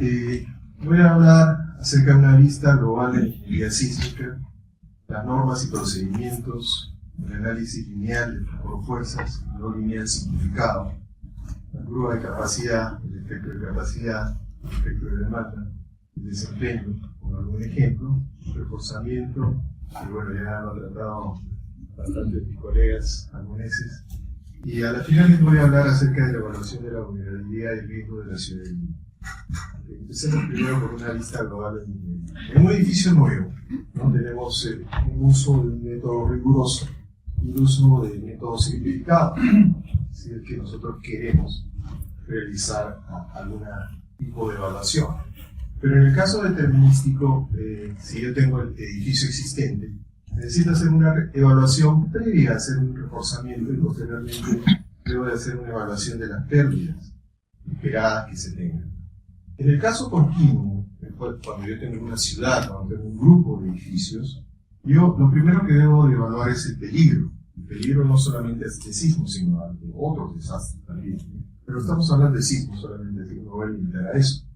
Voy a hablar acerca de una vista global de la ingeniería sísmica, las normas y procedimientos, el análisis lineal por fuerzas, no lineal simplificado, la curva de capacidad, el efecto de capacidad, el efecto de demanda, el desempeño, con algún ejemplo, reforzamiento, y bueno, ya lo han tratado bastantes de mis colegas alboneses. Y a la final les voy a hablar acerca de la evaluación de la vulnerabilidad y riesgo de la ciudad de Lima. Empecemos primero por una vista global de ingeniería. En un edificio nuevo, ¿no? Tenemos un uso de un método riguroso y el uso de métodos simplificados, es decir, que nosotros queremos realizar algún tipo de evaluación. Pero en el caso determinístico, si yo tengo el edificio existente, necesito hacer una evaluación previa a hacer un reforzamiento y posteriormente debo de hacer una evaluación de las pérdidas esperadas que se tengan. En el caso continuo, cuando yo tengo una ciudad, cuando tengo un grupo de edificios, yo lo primero que debo de evaluar es el peligro. El peligro no solamente es de sismos, sino de otros desastres también. Pero estamos hablando de sismos solamente, así que me voy a limitar a eso.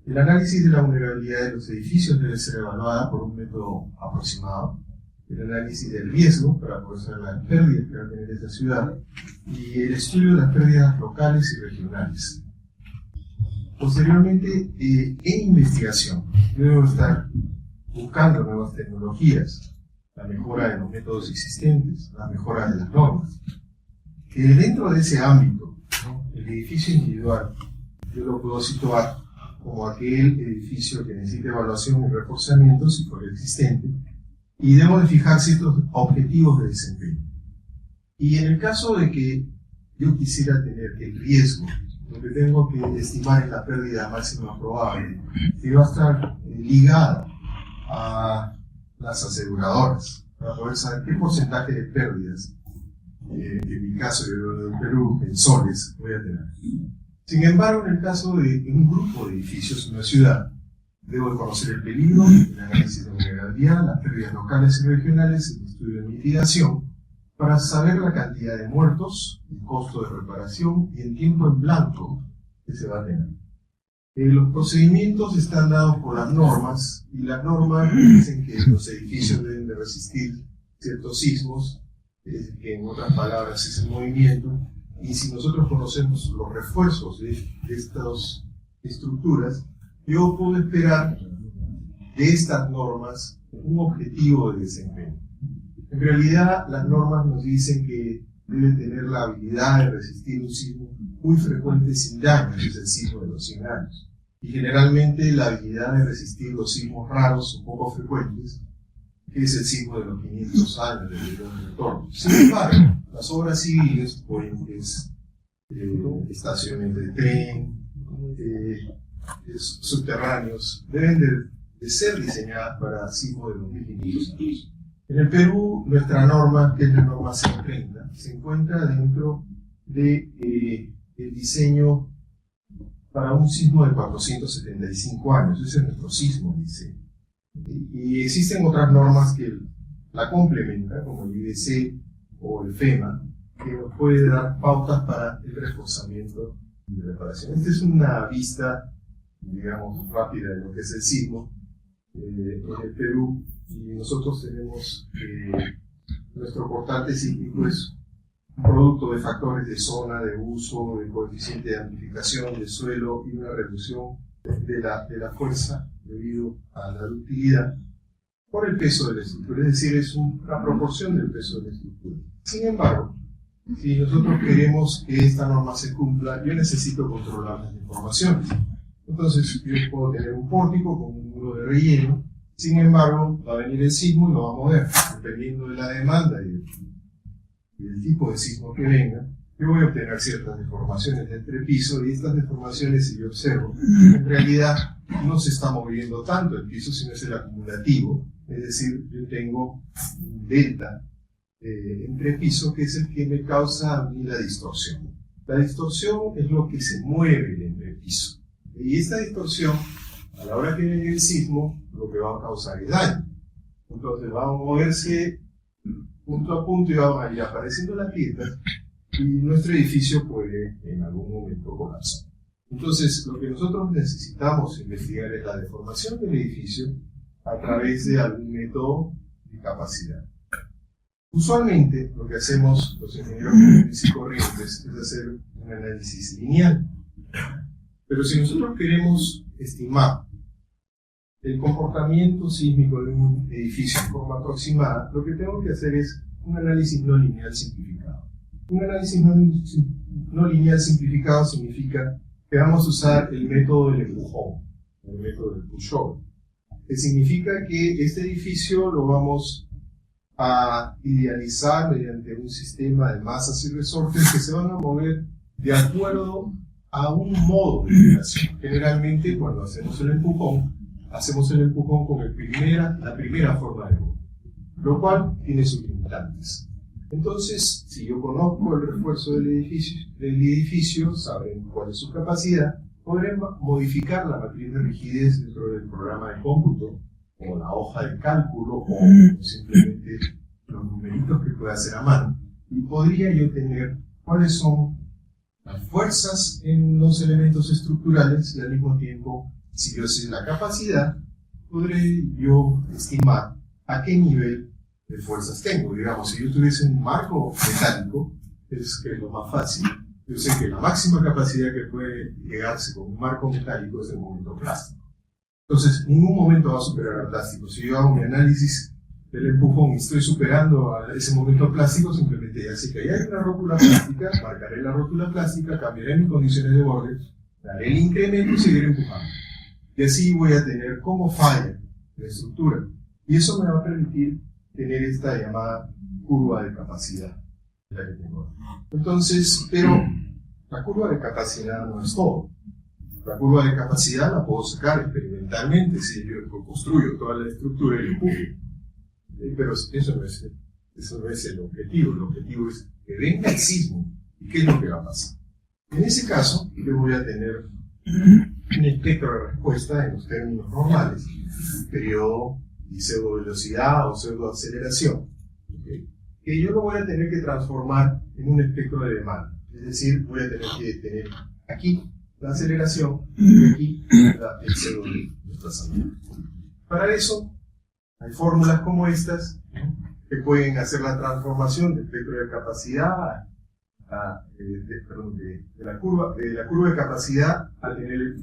El análisis de la vulnerabilidad de los edificios debe ser evaluada por un método aproximado. El análisis del riesgo para poder saber las pérdidas que va a tener esta ciudad y el estudio de las pérdidas locales y regionales. Posteriormente, en investigación, yo debo estar buscando nuevas tecnologías, la mejora de los métodos existentes, la mejora de las normas. Dentro de ese ámbito, ¿no? El edificio individual, yo lo puedo situar como aquel edificio que necesita evaluación y reforzamiento si fuera existente, y debo de fijar ciertos objetivos de desempeño. Y en el caso de que yo quisiera tener el riesgo, lo que tengo que estimar es la pérdida máxima probable, que va a estar ligada a las aseguradoras, para poder saber qué porcentaje de pérdidas, en mi caso yo en Perú, en soles, voy a tener. Sin embargo, en el caso de un grupo de edificios en una ciudad, debo de conocer el peligro, el análisis de vulnerabilidad, las pérdidas locales y regionales, el estudio de mitigación, para saber la cantidad de muertos, el costo de reparación y el tiempo en blanco que se va a tener. Los procedimientos están dados por las normas, y las normas dicen que los edificios deben de resistir ciertos sismos, que en otras palabras es el movimiento, y si nosotros conocemos los refuerzos de estas estructuras, yo puedo esperar de estas normas un objetivo de desempeño. En realidad, las normas nos dicen que debe tener la habilidad de resistir un sismo muy frecuente sin daño, que es el sismo de los 100 años. Y generalmente la habilidad de resistir los sismos raros o poco frecuentes, que es el sismo de los 500 años del retorno. Sin embargo, las obras civiles, puentes, estaciones de tren, subterráneos, deben de ser diseñadas para sismos de 2500 años. En el Perú, nuestra norma, que es la norma 630, se encuentra dentro de el diseño para un sismo de 475 años. Ese es nuestro sismo, dice. Y existen otras normas que la complementan, como el IDC o el FEMA, que nos puede dar pautas para el reforzamiento y reparación. Esta es una vista, digamos, rápida de lo que es el sismo en el Perú, y nosotros tenemos nuestro portante sísmico es un producto de factores de zona, de uso, de coeficiente de amplificación del suelo y una reducción de la fuerza debido a la ductilidad por el peso de la estructura, es decir, es una proporción del peso de la estructura. Sin embargo, si nosotros queremos que esta norma se cumpla, yo necesito controlar las informaciones. Entonces, yo puedo tener un pórtico con un muro de relleno, sin embargo, va a venir el sismo y lo va a mover, dependiendo de la demanda y del tipo de sismo que venga. Yo voy a obtener ciertas deformaciones de entrepiso, y estas deformaciones, si yo observo, en realidad no se está moviendo tanto el piso, sino es el acumulativo, es decir, yo tengo un delta entrepiso, que es el que me causa a mí la distorsión. La distorsión es lo que se mueve el entrepiso, y esta distorsión, a la hora que venga el sismo, lo que va a causar es daño. Entonces va a moverse punto a punto y van a ir apareciendo las grietas, y nuestro edificio puede en algún momento colapsar. Entonces, lo que nosotros necesitamos investigar es la deformación del edificio a través de algún método de capacidad. Usualmente, lo que hacemos los ingenieros comunes y corrientes es hacer un análisis lineal. Pero si nosotros queremos estimar el comportamiento sísmico de un edificio en forma aproximada, lo que tengo que hacer es un análisis no lineal simplificado. Un análisis no lineal simplificado significa que vamos a usar el método del empujón, el método del push-over, que significa que este edificio lo vamos a idealizar mediante un sistema de masas y resortes que se van a mover de acuerdo a un modo de operación. Generalmente, cuando hacemos el empujón con la primera forma de mover, lo cual tiene sus limitantes. Entonces, si yo conozco el refuerzo del edificio, saben cuál es su capacidad, podré modificar la matriz de rigidez dentro del programa de cómputo, o la hoja de cálculo, o simplemente los numeritos que pueda hacer a mano, y podría yo tener cuáles son las fuerzas en los elementos estructurales, y al mismo tiempo, si yo sé la capacidad, podré yo estimar a qué nivel de fuerzas tengo. Digamos, si yo tuviese un marco metálico, que es lo más fácil, yo sé que la máxima capacidad que puede llegarse con un marco metálico es el momento plástico. Entonces, ningún momento va a superar al plástico. Si yo hago mi análisis del empujón y estoy superando a ese momento plástico, simplemente ya sé que ahí hay una rótula plástica, marcaré la rótula plástica, cambiaré mis condiciones de borde, daré el incremento y seguiré empujando. Y así voy a tener cómo falla la estructura. Y eso me va a permitir tener esta llamada curva de capacidad, la que tengo. Entonces, pero la curva de capacidad no es todo. La curva de capacidad la puedo sacar experimentalmente si yo construyo toda la estructura y el empuje. Pero eso no es el objetivo. El objetivo es que venga el sismo. ¿Y qué es lo que va a pasar? En ese caso, yo voy a tener un espectro de respuesta en los términos normales, periodo y pseudo-velocidad o pseudo-aceleración, ¿okay? Que yo lo voy a tener que transformar en un espectro de demanda. Es decir, voy a tener que tener aquí la aceleración y aquí el pseudo-desplazamiento. Para eso, hay fórmulas como estas, ¿no?, que pueden hacer la transformación del espectro de capacidad de la curva de capacidad a tener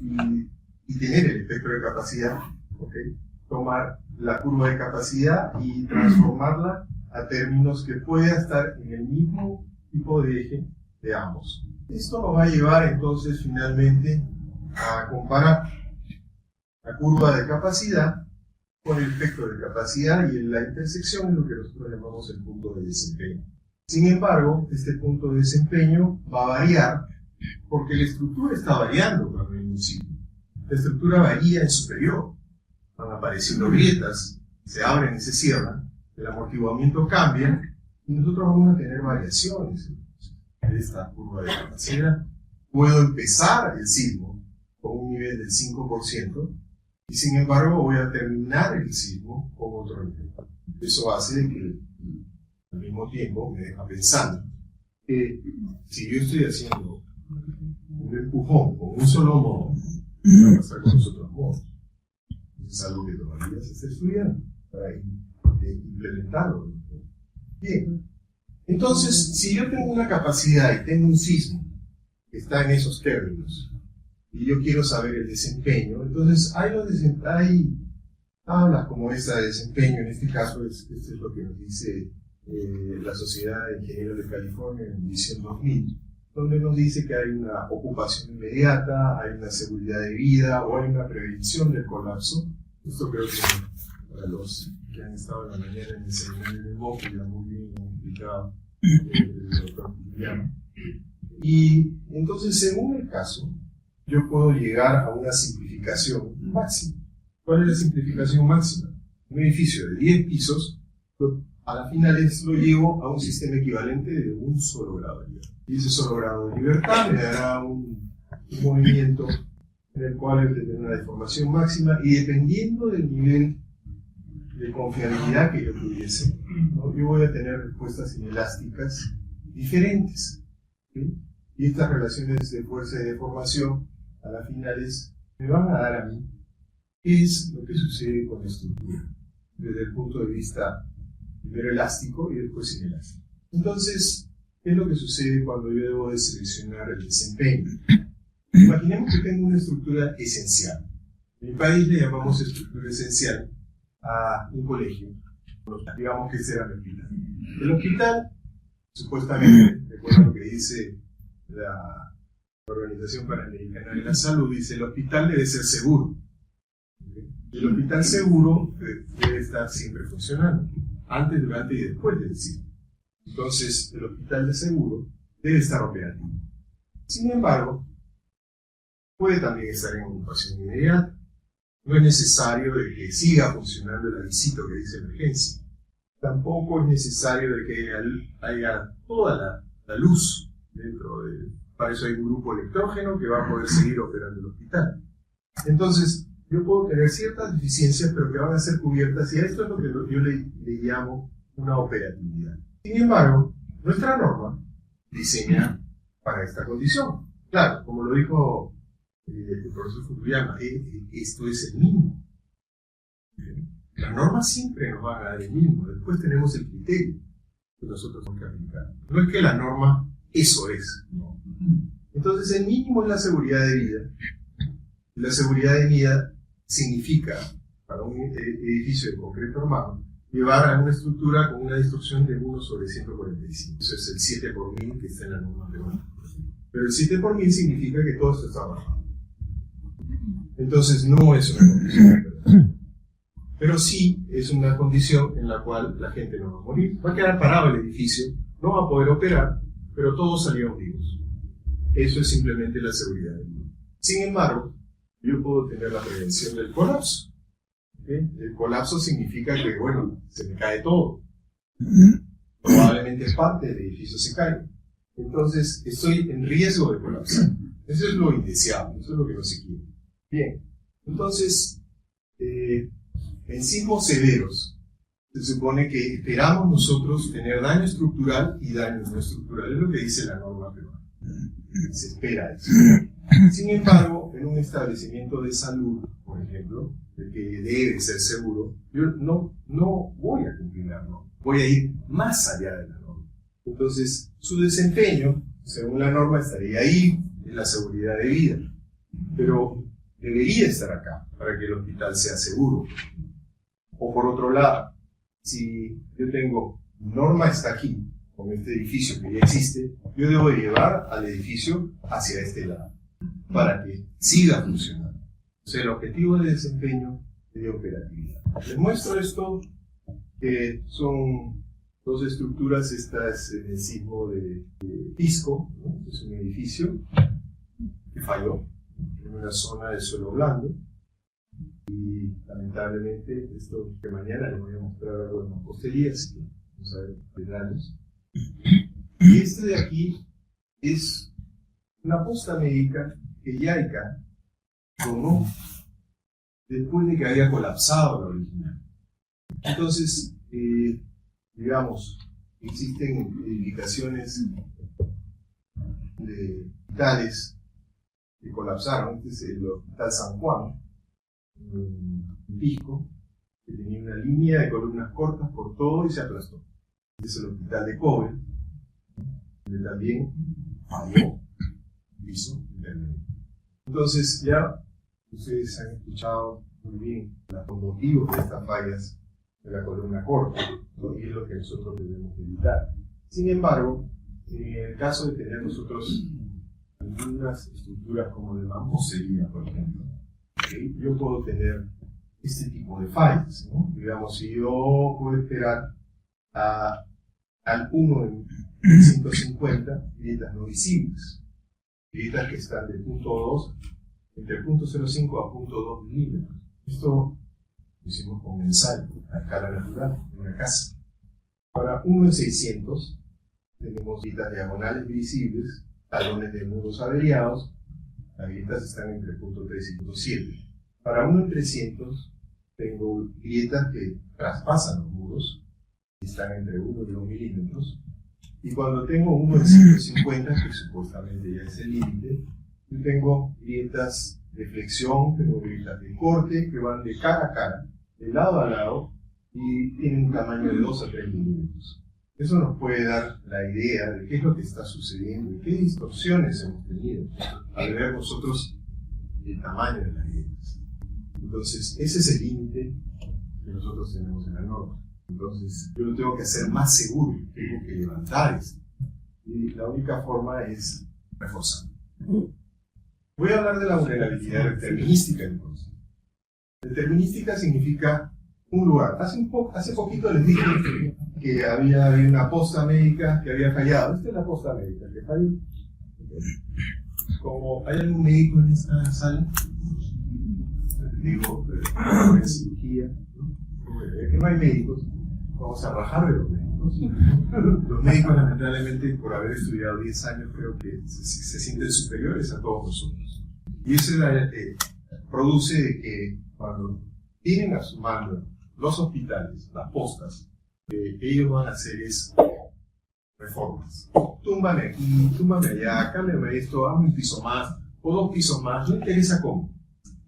tener el espectro de capacidad, ¿okay? Tomar la curva de capacidad y transformarla a términos que pueda estar en el mismo tipo de eje de ambos. Esto nos va a llevar entonces finalmente a comparar la curva de capacidad con el espectro de capacidad, y en la intersección es lo que nosotros llamamos el punto de desempeño. Sin embargo, este punto de desempeño va a variar porque la estructura está variando cuando hay un sismo. La estructura varía en su periodo. Van apareciendo grietas, se abren y se cierran, el amortiguamiento cambia y nosotros vamos a tener variaciones en esta curva de capacidad. Puedo empezar el sismo con un nivel del 5% y sin embargo voy a terminar el sismo con otro nivel. Eso hace que al mismo tiempo me deja pensando que si yo estoy haciendo un empujón con un solo modo, ¿qué va a pasar con los otros modos? Es algo que todavía se está estudiando para implementarlo. Bien, entonces, si yo tengo una capacidad y tengo un sismo que está en esos términos y yo quiero saber el desempeño, entonces hay tablas como esta de desempeño. En este caso, esto es lo que nos dice la Sociedad de Ingenieros de California en edición 2000, donde nos dice que hay una ocupación inmediata, hay una seguridad de vida o hay una prevención del colapso. Esto creo que para los que han estado en la mañana en el seminario del MOC ya muy bien explicado el doctor Juliano. Y entonces, según el caso, yo puedo llegar a una simplificación máxima. ¿Cuál es la simplificación máxima? Un edificio de 10 pisos, a la final lo llevo a un sistema equivalente de un solo grado de libertad. Y ese solo grado de libertad me dará un movimiento en el cual voy a tener una deformación máxima, y dependiendo del nivel de confiabilidad que yo tuviese, ¿no?, yo voy a tener respuestas inelásticas diferentes, ¿sí? Y estas relaciones de fuerza y deformación a las finales me van a dar a mí qué es lo que sucede con la estructura, desde el punto de vista primero elástico y después inelástico. Entonces, ¿qué es lo que sucede cuando yo debo de seleccionar el desempeño? Imaginemos que tengo una estructura esencial. En mi país le llamamos estructura esencial a un colegio. Digamos que ese era el hospital. El hospital, supuestamente, de acuerdo a lo que dice la Organización Panamericana de la Salud, dice el hospital debe ser seguro. El hospital seguro debe estar siempre funcionando, antes, durante y después del sitio. Entonces, el hospital de seguro debe estar operativo. Sin embargo, puede también estar en ocupación inmediata. No es necesario de que siga funcionando el avisito que dice emergencia. Tampoco es necesario de que haya toda la luz dentro de... Para eso hay un grupo electrógeno que va a poder seguir operando el hospital. Entonces, yo puedo tener ciertas deficiencias, pero que van a ser cubiertas, y a esto es lo que yo le llamo una operatividad. Sin embargo, nuestra norma diseña para esta condición. Claro, como lo dijo el profesor Fukuyama, esto es el mínimo. Las normas siempre nos van a dar el mínimo, después tenemos el criterio que nosotros tenemos que aplicar. No es que la norma eso es, ¿no? Entonces el mínimo es la seguridad de vida. La seguridad de vida significa, para un edificio de concreto armado, llevar a una estructura con una distorsión de 1/145. Eso es el 7 por 1000 que está en la norma peruana. Pero el 7 por 1000 significa que todo esto está armado. Entonces no es una condición, pero sí es una condición en la cual la gente no va a morir. Va a quedar parado el edificio, no va a poder operar, pero todos salieron vivos. Eso es simplemente la seguridad del mundo. Sin embargo, yo puedo tener la prevención del colapso. ¿Okay? El colapso significa que, bueno, se me cae todo. Probablemente parte del edificio se cae. Entonces, estoy en riesgo de colapsar. Eso es lo indeseable, eso es lo que no se quiere. Bien, entonces, en sismos severos, se supone que esperamos nosotros tener daño estructural y daño no estructural. Es lo que dice la norma peruana. Se espera eso. Sin embargo, en un establecimiento de salud, por ejemplo, el que debe ser seguro, yo no voy a cumplir la norma. Voy a ir más allá de la norma. Entonces, su desempeño, según la norma, estaría ahí, en la seguridad de vida. Pero debería estar acá, para que el hospital sea seguro. O por otro lado, si yo tengo, norma está aquí, con este edificio que ya existe, yo debo llevar al edificio hacia este lado, para que siga funcionando. O sea, el objetivo de desempeño es de operatividad. Les muestro esto, que son dos estructuras. Esta es el sismo de Pisco, ¿no? Es un edificio que falló en una zona de suelo blando, y lamentablemente esto que mañana les voy a mostrar algo de mampostería, así que vamos a ver detalles. Y este de aquí es una posta médica que YAICA donó después de que había colapsado la original. Entonces, digamos, existen edificaciones de hospitales que colapsaron. Este es el Hospital San Juan, en Pisco, que tenía una línea de columnas cortas por todo y se aplastó. Este es el Hospital de Kobe, donde también falló el piso intermedio. Entonces, ya ustedes han escuchado muy bien los motivos de estas fallas de la columna corta, ¿no? Y es lo que nosotros debemos evitar. Sin embargo, en el caso de tener nosotros algunas estructuras como de mampostería, por ejemplo, ¿okay? Yo puedo tener este tipo de fallas, ¿no? Digamos, si yo puedo esperar al 1 en 150 grietas no visibles, grietas que están de punto 2, entre 0.05 a 0.2 milímetros. Esto lo hicimos con un ensayo a escala natural en una casa. Para 1 en 600 tenemos grietas diagonales visibles, talones de muros averiados. Las grietas están entre 0.3 y 0.7. Para 1 en 300 tengo grietas que traspasan los muros y están entre 1 y 2 milímetros. Y cuando tengo 1 en 150, que supuestamente ya es el límite, Yo tengo grietas de flexión, tengo grietas de corte que van de cara a cara, de lado a lado, y tienen un tamaño de 2 a 3 milímetros. Eso nos puede dar la idea de qué es lo que está sucediendo y qué distorsiones hemos tenido al ver nosotros el tamaño de las grietas. Entonces, ese es el límite que nosotros tenemos en la norma. Entonces, yo lo tengo que hacer más seguro, tengo que levantar esto. Y la única forma es reforzar. Voy a hablar de la vulnerabilidad determinística entonces. Determinística significa un lugar. Hace poquito les dije que había una posta médica que había fallado. Esta es la posta médica que falló. Como hay algún médico en esta sala, digo, en cirugía, ¿no? Que no hay médicos, vamos a rajar de los médicos. Los médicos, lamentablemente, por haber estudiado 10 años, creo que se sienten superiores a todos nosotros. Y eso produce de que cuando tienen a su mano los hospitales, las postas, ellos van a hacer es reformas. Túmbame aquí, túmbame allá, cámbiame esto, hazme un piso más, o 2 pisos más, no interesa cómo.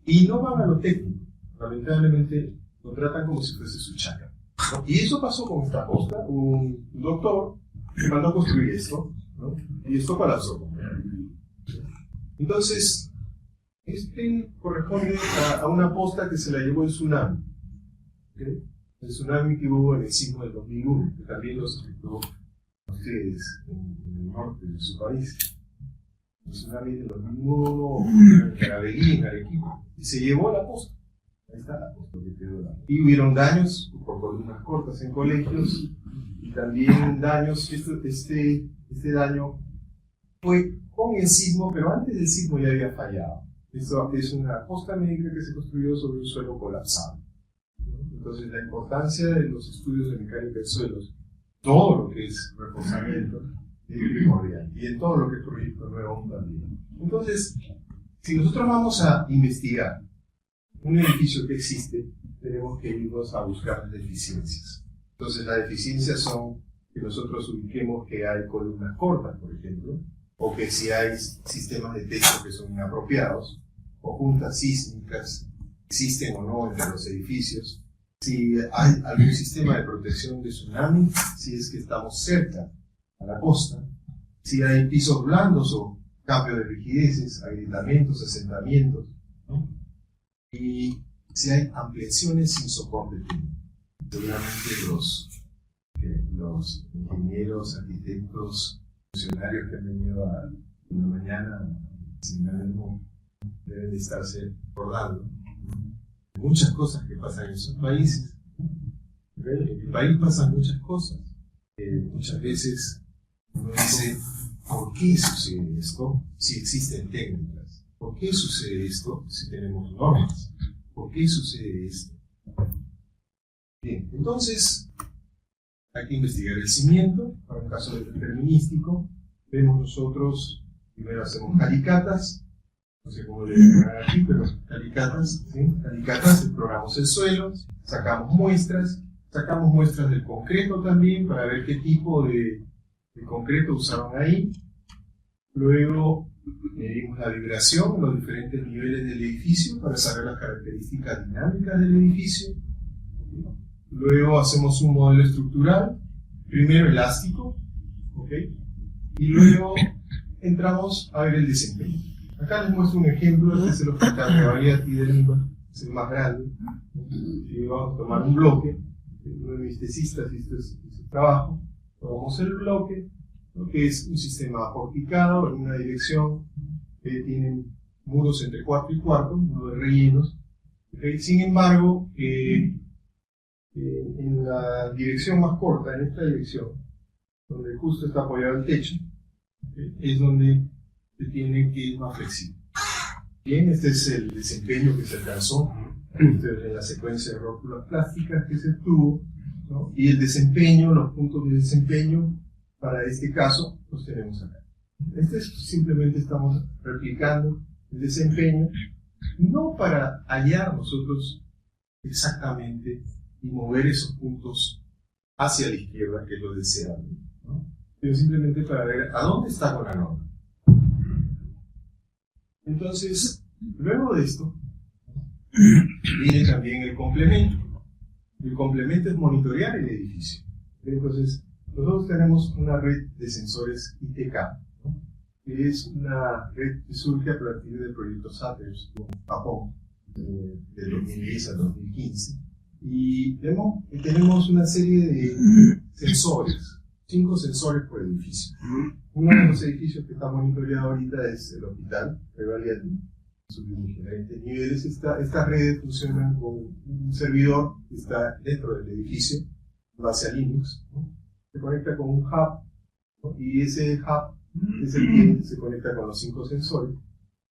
Y no van a lo técnico. Lamentablemente, lo tratan como si fuese su chakra. Y eso pasó con esta posta. Un doctor me mandó a construir esto, ¿no? Y esto colapsó. Entonces, este corresponde a una posta que se la llevó el tsunami. ¿Okay? El tsunami que hubo en el sismo del 2001, que también los afectó a ustedes en el norte de su país. El tsunami del 2001 en Caravelí, en Arequipa, y se llevó la posta. Ahí está la posta que quedó. Y hubieron daños por columnas cortas en colegios, y también daños. Este daño fue con el sismo, pero antes del sismo ya había fallado. Esto es una posta médica que se construyó sobre un suelo colapsado. Entonces, la importancia de los estudios de mecánica de suelos, todo lo que es reforzamiento, es primordial. Y en todo lo que es proyecto nuevo también. Entonces, si nosotros vamos a investigar un edificio que existe, tenemos que irnos a buscar las deficiencias. Entonces, las deficiencias son que nosotros ubiquemos que hay columnas cortas, por ejemplo, o que si hay sistemas de techo que son inapropiados, o juntas sísmicas existen o no entre los edificios, si hay algún sistema de protección de tsunami, si es que estamos cerca a la costa, si hay pisos blandos o cambio de rigideces, agrietamientos, asentamientos, ¿no? Y si hay ampliaciones sin soporte técnico. Seguramente los ingenieros, arquitectos, funcionarios que han venido a la mañana al seminario deben de estarse acordando de muchas cosas que pasan en esos países. En mi país pasan muchas cosas. Muchas veces uno dice, ¿por qué sucede esto si existen técnicas? ¿Por qué sucede esto si tenemos normas? ¿Por qué sucede esto? Bien, entonces hay que investigar el cimiento. Para un caso determinístico, vemos nosotros, primero hacemos calicatas, no sé cómo le llaman aquí, pero calicatas, ¿sí? Calicatas, exploramos el suelo, sacamos muestras del concreto también para ver qué tipo de concreto usaron ahí. Luego medimos la vibración en los diferentes niveles del edificio para saber las características dinámicas del edificio. Luego hacemos un modelo estructural, primero elástico, ¿okay? Y luego entramos a ver el desempeño. Acá les muestro un ejemplo. Este es el hospital de Bariati de Lima, es el más grande. Y vamos a tomar un bloque, uno de mis tesistas, y este es su trabajo. Tomamos el bloque, ¿no? Que es un sistema porticado en una dirección que tiene muros entre cuarto y cuarto, muro de rellenos. ¿Okay? Sin embargo, en la dirección más corta, en esta dirección, donde justo está apoyado el techo, ¿okay? Es donde se tiene que ir más flexible. Bien, este es el desempeño que se alcanzó en la secuencia de rótulas plásticas que se tuvo, ¿no? Y el desempeño, los puntos de desempeño para este caso los tenemos acá. Simplemente estamos replicando el desempeño, no para hallar nosotros exactamente y mover esos puntos hacia la izquierda, que es lo deseable, ¿no? Sino simplemente para ver a dónde está con la norma. Entonces, luego de esto, viene también el complemento. El complemento es monitorear el edificio. Entonces, nosotros tenemos una red de sensores ITK, ¿no? Que es una red que surge a partir del proyecto SATERS en Japón, del 2010 al 2015. Y tenemos una serie de sensores, 5 sensores por edificio. Uno de los edificios que está monitoreado ahorita es el hospital Revaliati. Sus diferentes niveles. Estas redes funcionan con un servidor que está dentro del edificio, en base a Linux, ¿no? Se conecta con un hub, ¿no? Y ese hub es el que se conecta con los 5 sensores.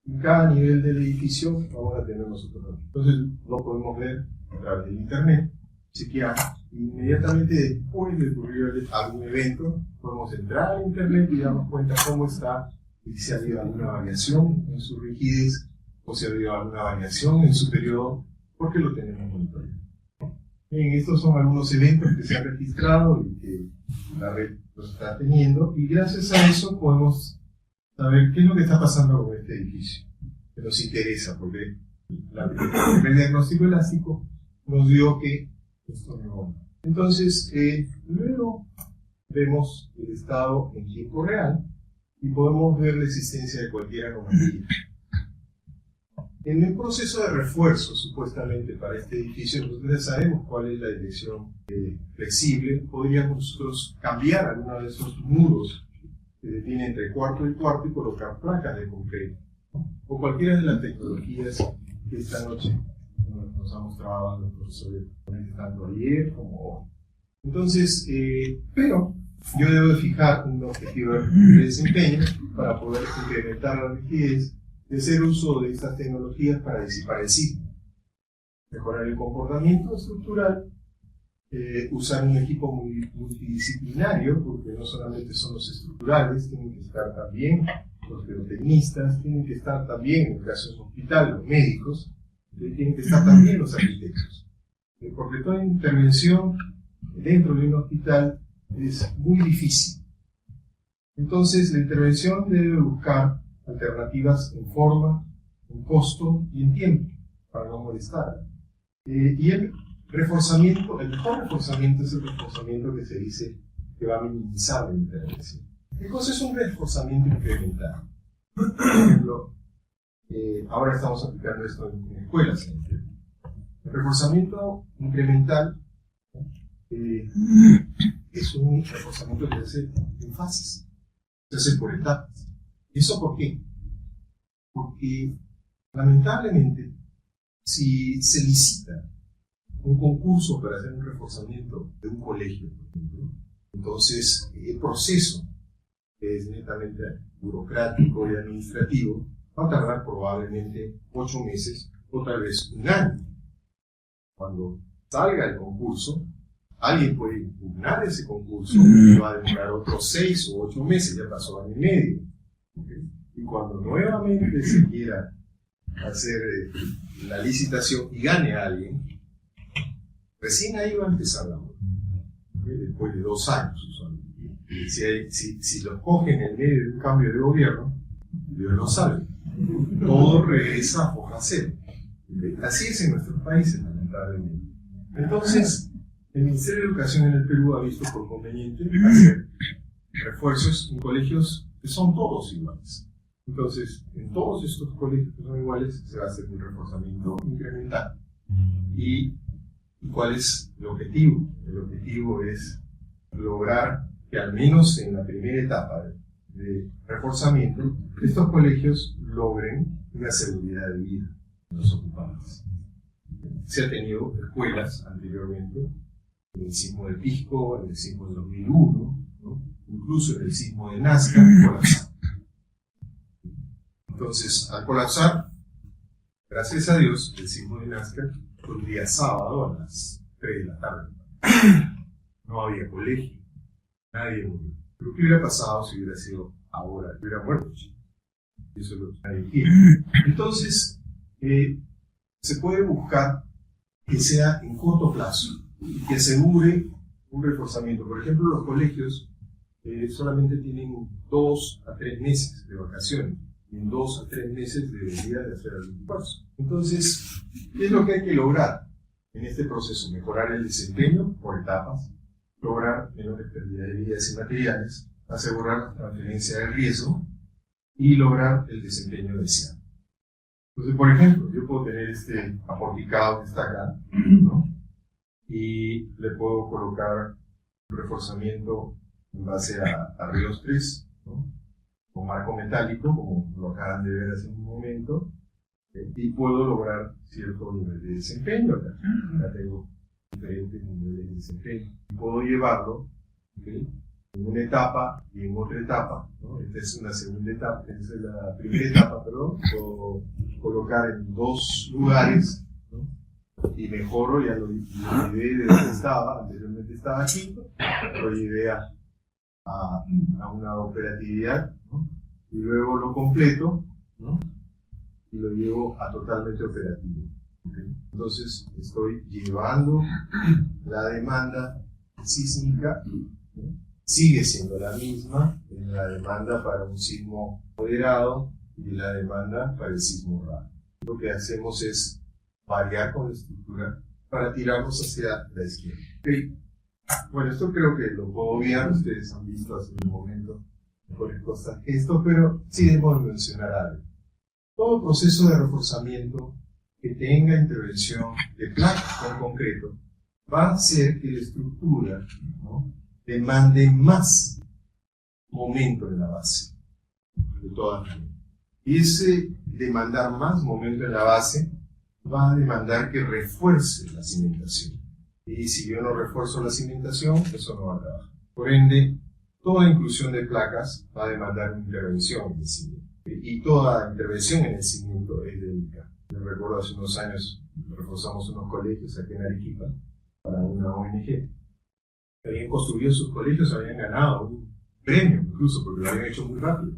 En cada nivel del edificio vamos a tener nosotros. Entonces lo podemos ver a través del internet, chequear. Inmediatamente después de ocurrir algún evento, podemos entrar al internet y darnos cuenta cómo está, y si ha habido alguna variación en su rigidez, o si ha habido alguna variación en su periodo, porque lo tenemos monitoreado. Bien, estos son algunos eventos que se han registrado y que la red los está teniendo, y gracias a eso podemos saber qué es lo que está pasando con este edificio, que nos interesa, porque el diagnóstico elástico nos dio que esto no. Entonces, luego vemos el estado en tiempo real y podemos ver la existencia de cualquier anomalía. En el proceso de refuerzo, supuestamente, para este edificio, nosotros ya sabemos cuál es la dirección flexible. Podríamos nosotros cambiar alguno de esos muros que tiene entre cuarto y cuarto y colocar placas de concreto, ¿no? O cualquiera de las tecnologías que esta noche nos ha mostrado los profesores, tanto ayer como hoy. Entonces, pero yo debo fijar un objetivo de desempeño para poder incrementar la rigidez, de hacer uso de estas tecnologías para disipar el signo, mejorar el comportamiento estructural, usar un equipo multidisciplinario, porque no solamente son los estructurales, tienen que estar también los geotecnistas, tienen que estar también, en el caso de un hospital, los médicos, tienen que estar también los arquitectos. Porque toda intervención dentro de un hospital es muy difícil. Entonces, la intervención debe buscar alternativas en forma, en costo y en tiempo, para no molestar. Y el reforzamiento, el mejor reforzamiento es el reforzamiento que se dice que va a minimizar la intervención. ¿Qué cosa es un reforzamiento incremental? Por ejemplo, ahora estamos aplicando esto en escuelas. El reforzamiento incremental es un reforzamiento que se hace en fases, se hace por etapas. ¿Y eso por qué? Porque, lamentablemente, si se licita un concurso para hacer un reforzamiento de un colegio, por ejemplo, entonces el proceso, que es netamente burocrático y administrativo, va a tardar probablemente 8 meses o tal vez un año. Cuando salga el concurso, alguien puede impugnar ese concurso y va a demorar otros 6 o 8 meses, ya pasó año y medio. ¿Okay? Y cuando nuevamente se quiera hacer la licitación y gane a alguien, recién ahí va a empezar la obra, ¿okay? Después de 2 años usualmente. Si los cogen en medio de un cambio de gobierno, Dios lo sabe, todo regresa a hoja cero. ¿Okay? Así es en nuestros países, lamentablemente. Entonces, el Ministerio de Educación en el Perú ha visto por conveniente hacer refuerzos en colegios que son todos iguales. Entonces, en todos estos colegios que son iguales, se va a hacer un reforzamiento incremental. ¿Y cuál es el objetivo? El objetivo es lograr que al menos en la primera etapa de reforzamiento, estos colegios logren una seguridad de vida de los ocupantes. Se ha tenido escuelas anteriormente, en el sismo del Pisco, en el sismo del 2001, ¿no? Incluso en el sismo de Nazca, colapsaron. Entonces, al colapsar, gracias a Dios, el sismo de Nazca fue un día sábado a las 3 de la tarde. No había colegio, nadie murió. Pero ¿qué hubiera pasado si hubiera sido ahora? Hubiera muerto. Eso es lo que nadie quiere. Entonces, se puede buscar que sea en corto plazo y que asegure un reforzamiento. Por ejemplo, los colegios solamente tienen 2 a 3 meses de vacaciones. en 2 a 3 meses debería de hacer algún esfuerzo. Entonces, ¿qué es lo que hay que lograr en este proceso? Mejorar el desempeño por etapas, lograr menores pérdidas de vidas y materiales, asegurar la transferencia del riesgo y lograr el desempeño deseado. Entonces, por ejemplo, yo puedo tener este aporticado que está acá, ¿no? Y le puedo colocar un reforzamiento en base a Ríos 3, ¿no? Con marco metálico, como lo acaban de ver hace un momento, y puedo lograr cierto nivel de desempeño. Acá tengo diferentes niveles de desempeño. Puedo llevarlo, ¿okay?, en una etapa y en otra etapa, ¿no? Esta es una segunda etapa, esta es la primera etapa, perdón. Puedo colocar en 2 lugares, ¿no? Y mejoro, ya lo llevé de donde estaba, anteriormente estaba aquí, lo llevé a una operatividad, ¿no? Y luego lo completo, ¿no? Y lo llevo a totalmente operativo. ¿Okay? Entonces estoy llevando la demanda sísmica, ¿no? Sigue siendo la misma en la demanda para un sismo moderado y la demanda para el sismo rápido. Lo que hacemos es variar con la estructura para tirarnos hacia la izquierda. ¿Okay? Bueno, esto creo que lo puedo obviar, ustedes han visto hace un momento mejores cosas que esto, pero sí debemos mencionar algo. Todo proceso de reforzamiento que tenga intervención de placas en concreto va a hacer que la estructura, ¿no?, demande más momento en la base, de todas maneras. Y ese demandar más momento en la base va a demandar que refuerce la cimentación. Y si yo no refuerzo la cimentación, eso no va a trabajar. Por ende, toda inclusión de placas va a demandar una intervención en el cimiento. Y toda intervención en el cimiento es delicada. Yo recuerdo hace unos años reforzamos unos colegios aquí en Arequipa para una ONG. Habían construido sus colegios, habían ganado un premio incluso porque lo habían hecho muy rápido.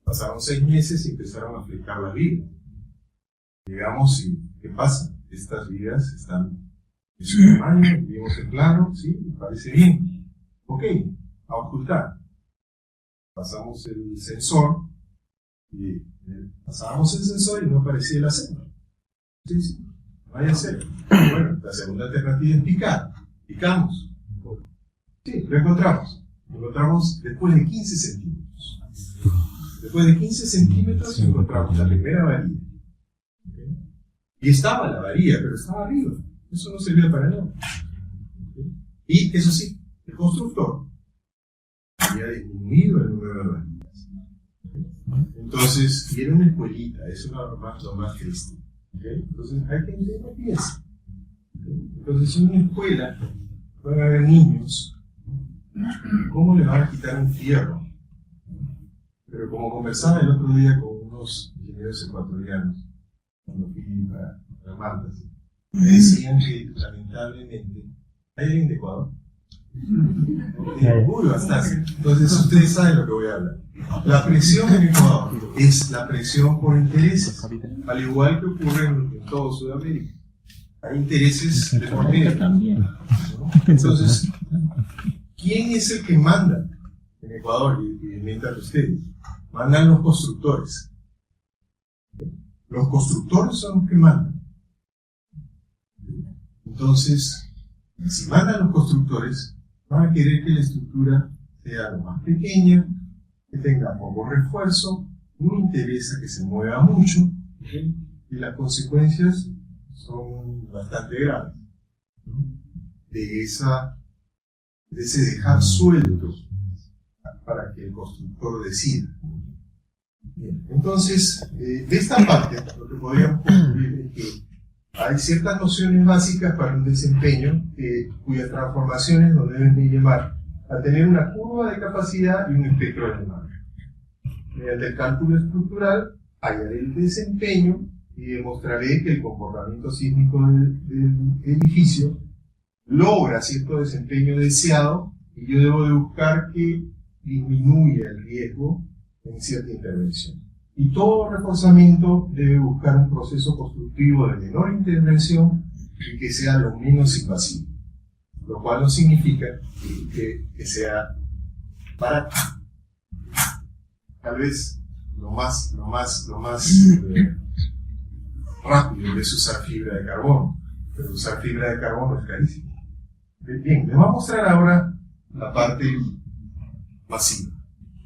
Pasaron 6 meses y empezaron a afectar las vidas. Llegamos y ¿qué pasa? Estas vidas están en su tamaño, vivimos en plano, ¿sí? Me parece bien. Ok, a ocultar. Pasamos el sensor y pasábamos el sensor y no aparecía el acero. Sí, no hay acero. Bueno, la segunda alternativa es picar. Picamos. Sí, lo encontramos. Lo encontramos después de 15 centímetros. Después de 15 centímetros encontramos la primera varilla. ¿Okay? Y estaba la varilla, pero estaba arriba. Eso no servía para nada. ¿Okay? Y eso sí, el constructor había disminuido el número de varillas. ¿Okay? Entonces, y era una escuelita, eso es lo más triste. ¿Okay? Entonces, hay que entender una pieza. ¿Okay? Entonces, en una escuela van a haber niños. ¿Cómo le van a quitar un fierro? Pero como conversaba el otro día con unos ingenieros ecuatorianos, cuando fui para Malta, me decían que lamentablemente, ¿hay alguien de Ecuador? Uy, bastante. Entonces ustedes saben lo que voy a hablar. La presión en Ecuador es la presión por intereses, al igual que ocurre en todo Sudamérica. Hay intereses de por medio, ¿no? Entonces, ¿quién es el que manda en Ecuador? Y mientras ustedes mandan los constructores. Los constructores son los que mandan. Entonces, si mandan los constructores, van a querer que la estructura sea lo más pequeña, que tenga poco refuerzo, no interesa que se mueva mucho, ¿okay? Y las consecuencias son bastante graves, ¿no? De ese dejar suelto para que el constructor decida. Bien, entonces, de esta parte, lo que podríamos concluir es que hay ciertas nociones básicas para un desempeño cuyas transformaciones nos deben de llevar a tener una curva de capacidad y un espectro de demanda. Mediante el cálculo estructural, hallaré el desempeño y demostraré que el comportamiento sísmico del edificio logra cierto desempeño deseado y yo debo de buscar que disminuya el riesgo en cierta intervención. Y todo reforzamiento debe buscar un proceso constructivo de menor intervención y que sea lo menos invasivo, lo cual no significa que sea barato. Tal vez lo más rápido es usar fibra de carbono, pero usar fibra de carbono es carísimo. Bien, les voy a mostrar ahora la parte masiva.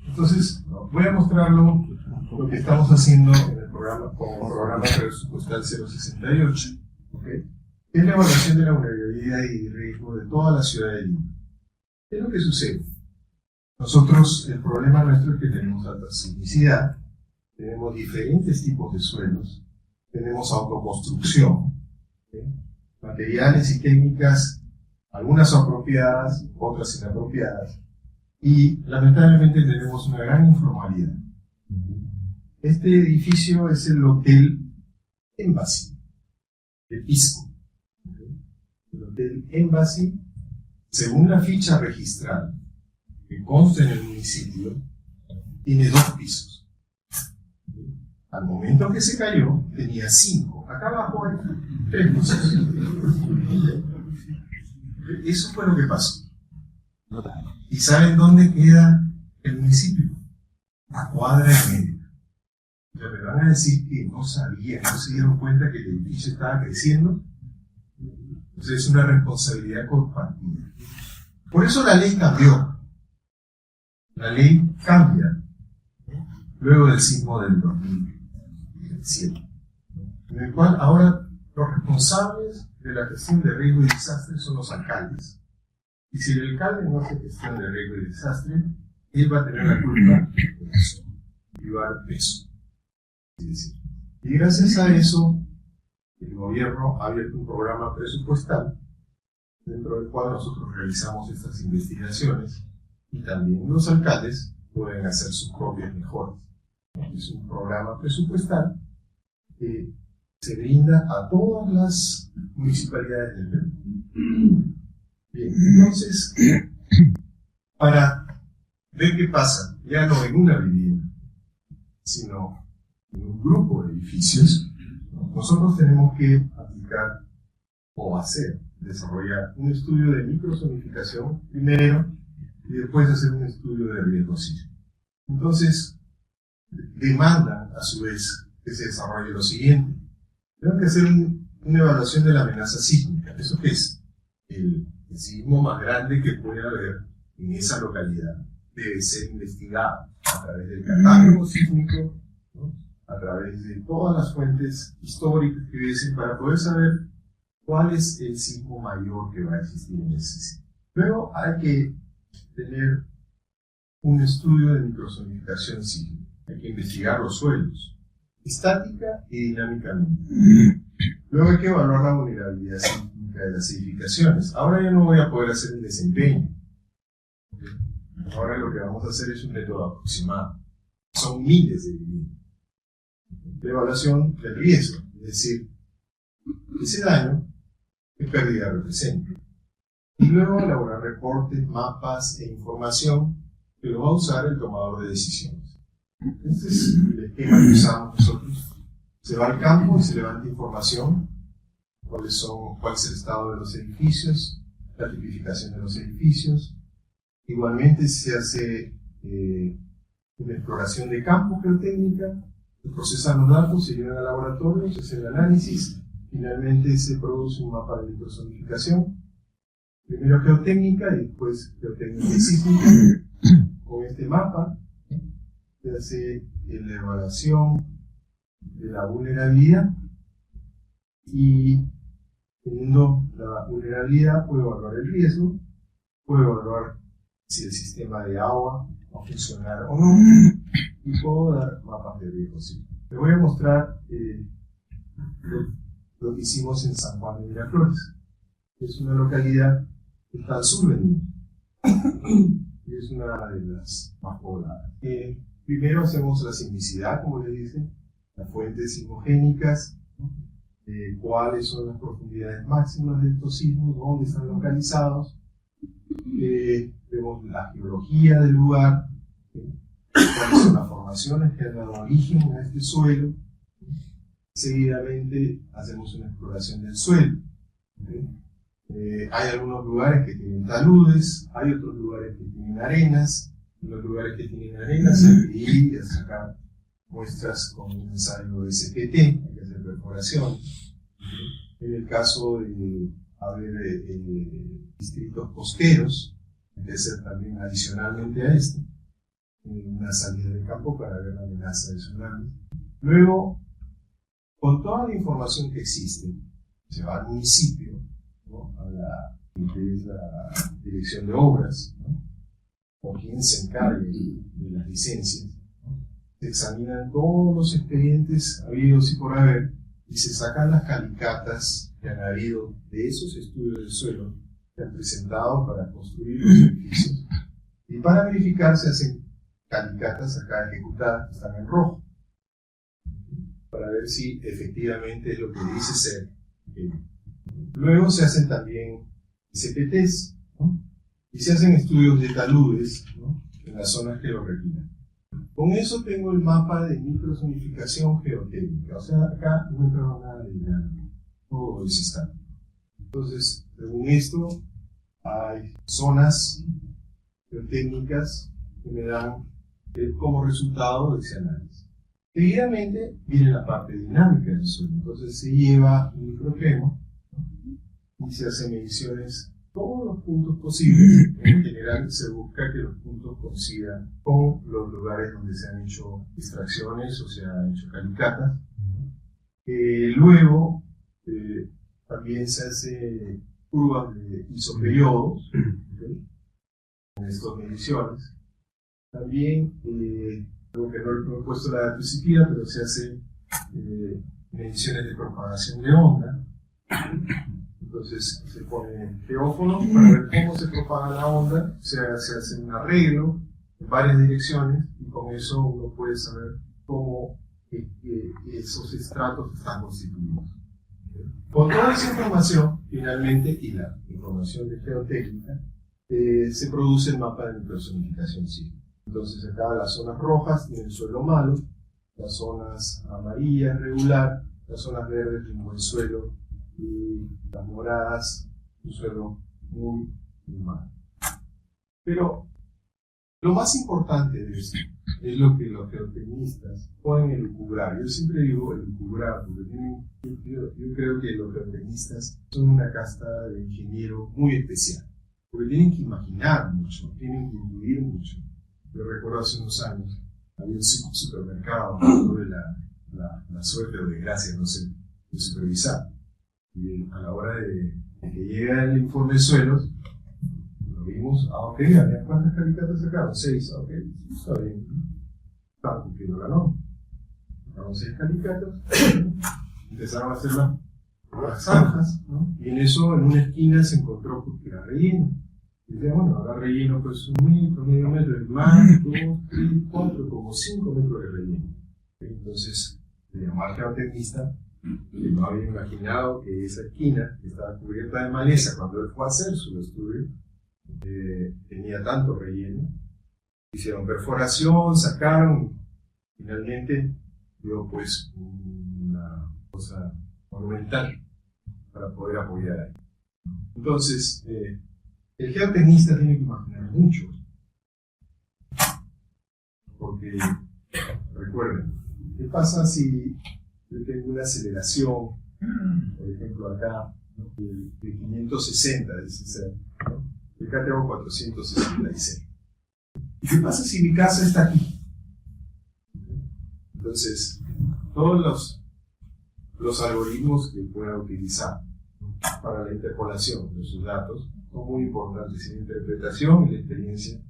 Entonces, voy a mostrarlo lo que estamos haciendo en el programa, como programa presupuestal 068, ¿okay? Es la evaluación de la vulnerabilidad y riesgo de toda la ciudad de Lima. ¿Qué es lo que sucede? Nosotros, el problema nuestro es que tenemos alta sismicidad, tenemos diferentes tipos de suelos, tenemos autoconstrucción, ¿okay? Materiales y técnicas, algunas apropiadas, otras inapropiadas, y lamentablemente tenemos una gran informalidad. Este edificio es el Hotel Embassy de Pisco. El Hotel Embassy, según la ficha registral que consta en el municipio, tiene 2 pisos. Al momento que se cayó, tenía 5. Acá abajo hay 3 pisos. Eso fue lo que pasó. ¿Y saben dónde queda el municipio? A cuadra y media. Ya me van a decir que no sabían, no se dieron cuenta que el edificio estaba creciendo. Entonces es una responsabilidad compartida. Por eso la ley cambió. La ley cambia luego del sismo del 2007, en el cual ahora los responsables de la gestión de riesgo y desastre son los alcaldes. Y si el alcalde no hace gestión de riesgo y desastre, él va a tener la culpa de eso, y va a dar peso. Y gracias a eso, el gobierno ha abierto un programa presupuestal dentro del cual nosotros realizamos estas investigaciones y también los alcaldes pueden hacer sus propias mejoras. Es un programa presupuestal que se brinda a todas las municipalidades del Perú. Bien, entonces, para ver qué pasa, ya no en una vivienda, sino en un grupo de edificios, nosotros tenemos que aplicar o desarrollar un estudio de microzonificación primero y después hacer un estudio de riesgo sísmico. Entonces, demandan a su vez que se desarrolle lo siguiente. Tenemos que hacer una evaluación de la amenaza sísmica. ¿Eso qué es? El sismo más grande que puede haber en esa localidad debe ser investigado a través del catálogo sísmico, ¿no? A través de todas las fuentes históricas que hubiesen para poder saber cuál es el sismo mayor que va a existir en ese sitio. Luego hay que tener un estudio de microzonificación sísmica. Hay que investigar los suelos, estática y dinámicamente. Luego hay que evaluar la vulnerabilidad sísmica de las edificaciones. Ahora ya no voy a poder hacer el desempeño. Ahora lo que vamos a hacer es un método aproximado. Son miles de viviendas. La evaluación del riesgo, es decir, ese daño, qué pérdida representa. Y luego elaborar reportes, mapas e información que lo va a usar el tomador de decisiones. Este es el esquema que usamos nosotros. Se va al campo y se levanta información, cuál es el estado de los edificios, la tipificación de los edificios. Igualmente se hace una exploración de campo geotécnica, se procesan los datos, se llevan al laboratorio, se hace el análisis, finalmente se produce un mapa de microzonificación, primero geotécnica y después geotécnica y sísmica. Con este mapa se hace la evaluación de la vulnerabilidad y teniendo la vulnerabilidad puedo evaluar el riesgo, puedo evaluar si el sistema de agua va a funcionar o no y puedo dar mapas de riesgo. Sí. Les voy a mostrar lo que hicimos en San Juan de Miraflores. Es una localidad que está al sur de Lima y es una de las más pobladas. Primero hacemos la sismicidad, como les dije, las fuentes sismogénicas, cuáles son las profundidades máximas de estos sismos, dónde están localizados, vemos la geología del lugar, cuáles son las formaciones que han dado origen a este suelo. Seguidamente hacemos una exploración del suelo. Hay algunos lugares que tienen taludes, hay otros lugares que tienen arenas. En los lugares que tienen arenas se ir a sacar muestras con un ensayo de SPT, hay que hacer perforaciones. En el caso de haber distritos costeros, hay que hacer también adicionalmente a esto una salida de campo para ver la amenaza de tsunami. Luego, con toda la información que existe, se va al municipio, ¿no? A la que es la dirección de obras, ¿no? O quien se encargue de las licencias, ¿no? Se examinan todos los expedientes habidos y por haber y se sacan las calicatas que han habido de esos estudios del suelo que han presentado para construir los edificios, y para verificar se hacen calicatas acá ejecutadas que están en rojo para ver si efectivamente es lo que dice ser. Luego se hacen también SPTs, ¿no? Y se hacen estudios de taludes, ¿no? En las zonas que lo requieran. Con eso tengo el mapa de microzonificación geotécnica, o sea, acá no entraba nada de dinámico, todo es estático. Entonces, según esto, hay zonas geotécnicas que me dan como resultado de ese análisis. Seguidamente viene la parte dinámica del suelo, entonces se lleva un microclemo y se hacen mediciones todos los puntos posibles. En general se busca que los puntos coincidan con los lugares donde se han hecho extracciones o se han hecho calicatas. Luego también se hace curvas de isoperiodos, ¿okay? En estas mediciones. También, creo que no he puesto la daticidad, pero se hace mediciones de propagación de onda. Entonces se pone geófono para ver cómo se propaga la onda, se hace un arreglo en varias direcciones y con eso uno puede saber cómo esos estratos están constituidos. Con toda esa información, finalmente, y la información de geotécnica, se produce el mapa de microzonificación sísmica. Entonces acá las zonas rojas tienen suelo malo, las zonas amarillas regular, las zonas verdes de un buen suelo, y las moradas un suelo muy malo. Pero lo más importante de esto es lo que los geotecnistas pueden elucubrar. Yo siempre digo elucubrar, porque yo creo que los geotecnistas son una casta de ingeniero muy especial, porque tienen que imaginar mucho, tienen que intuir mucho. Yo recuerdo hace unos años, había un supermercado, tuve la suerte o desgracia, no sé, de supervisar. Y a la hora de que llega el informe de suelos, lo vimos, ok, había cuántas calicatas sacaron, 6, ok, está bien, están cumpliendo la norma. Sacaron 6 calicatas, empezaron a hacer las zanjas, ¿no? Y en eso, en una esquina se encontró que era relleno. Y decía, bueno, ahora relleno pues 1 metro, medio metro, más 2, 3, 4, como 5 metros de relleno. Entonces, le llamó al geotecnista, que no había imaginado que esa esquina, que estaba cubierta de maleza cuando él fue a hacer su estudio, tenía tanto relleno. Hicieron perforación, sacaron, finalmente dio pues una cosa monumental para poder apoyar ahí. Entonces, el geotecnista tiene que imaginar mucho, porque recuerden, ¿qué pasa si yo tengo una aceleración, por ejemplo acá, ¿no? de 560, dice ser, ¿no? Y acá tengo 466. ¿Y qué pasa si mi casa está aquí? Entonces, todos los algoritmos que pueda utilizar para la interpolación de sus datos son muy importantes. La interpretación y la experiencia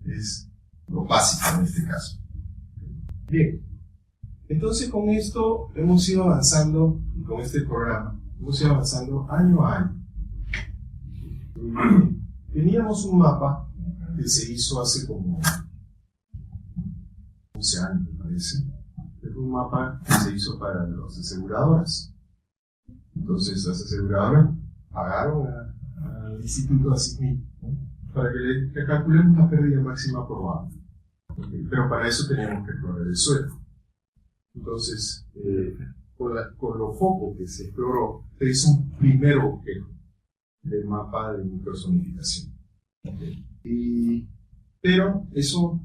es lo básico en este caso. Bien. Entonces con esto hemos ido avanzando, con este programa, hemos ido avanzando año a año. Teníamos un mapa que se hizo hace como 11 años, me parece. Es un mapa que se hizo para las aseguradoras. Entonces las aseguradoras pagaron al Instituto ASICMI, ¿no? Para que le calculemos la pérdida máxima probable. Pero para eso teníamos que explorar el suelo. Entonces, con lo foco que se exploró, se hizo un primer objeto del mapa de microzonificación. Pero eso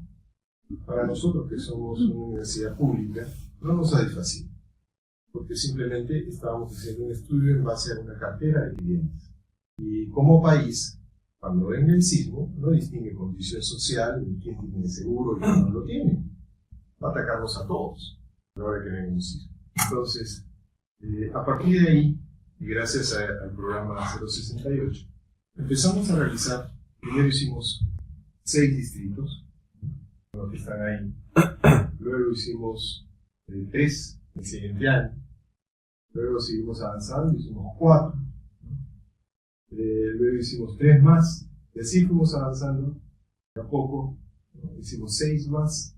para nosotros que somos una universidad pública, no nos satisfacía, porque simplemente estábamos haciendo un estudio en base a una cartera de clientes. Y como país, cuando venga el sismo, no distingue condición social, ni quién tiene seguro y quién no lo tiene. Va a atacarnos a todos a la hora que venga un sismo. Entonces, a partir de ahí, y gracias al programa 068, empezamos a realizar, primero hicimos 6 distritos, los que están ahí, luego hicimos 3 el siguiente año, luego seguimos avanzando, hicimos 4, luego hicimos 3 más, y así fuimos avanzando, de a poco, ¿no? Hicimos 6 más,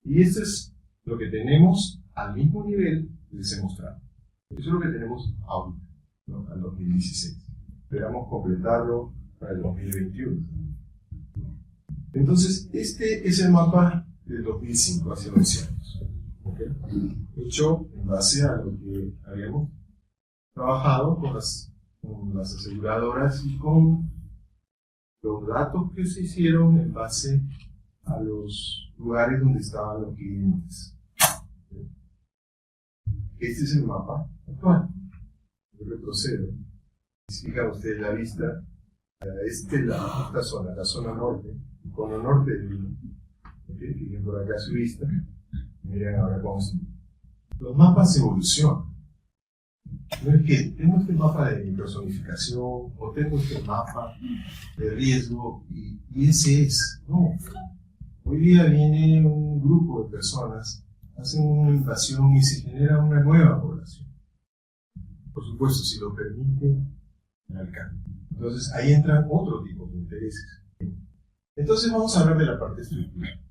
y esto es lo que tenemos al mismo nivel que les he mostrado. Eso es lo que tenemos ahorita, ¿no? Al 2016. Esperamos completarlo para el 2021. Entonces, este es el mapa del 2005, hace 11 años. ¿Okay? Hecho en base a lo que habíamos trabajado con las aseguradoras y con los datos que se hicieron en base a los lugares donde estaban los clientes. Este es el mapa actual. Yo retrocedo. Si fijan ustedes la vista, esta zona, la zona norte, el cono norte del Lima. ¿Okay? Fijen por acá su vista. Miren ahora cómo se. Los mapas evolucionan. No es que tengo este mapa de personificación o tengo este mapa de riesgo y ese es. No. Hoy día viene un grupo de personas, hacen una invasión y se genera una nueva población. Por supuesto, si lo permite el alcalde. Entonces ahí entran otro tipo de intereses. Entonces vamos a hablar de la parte estructural.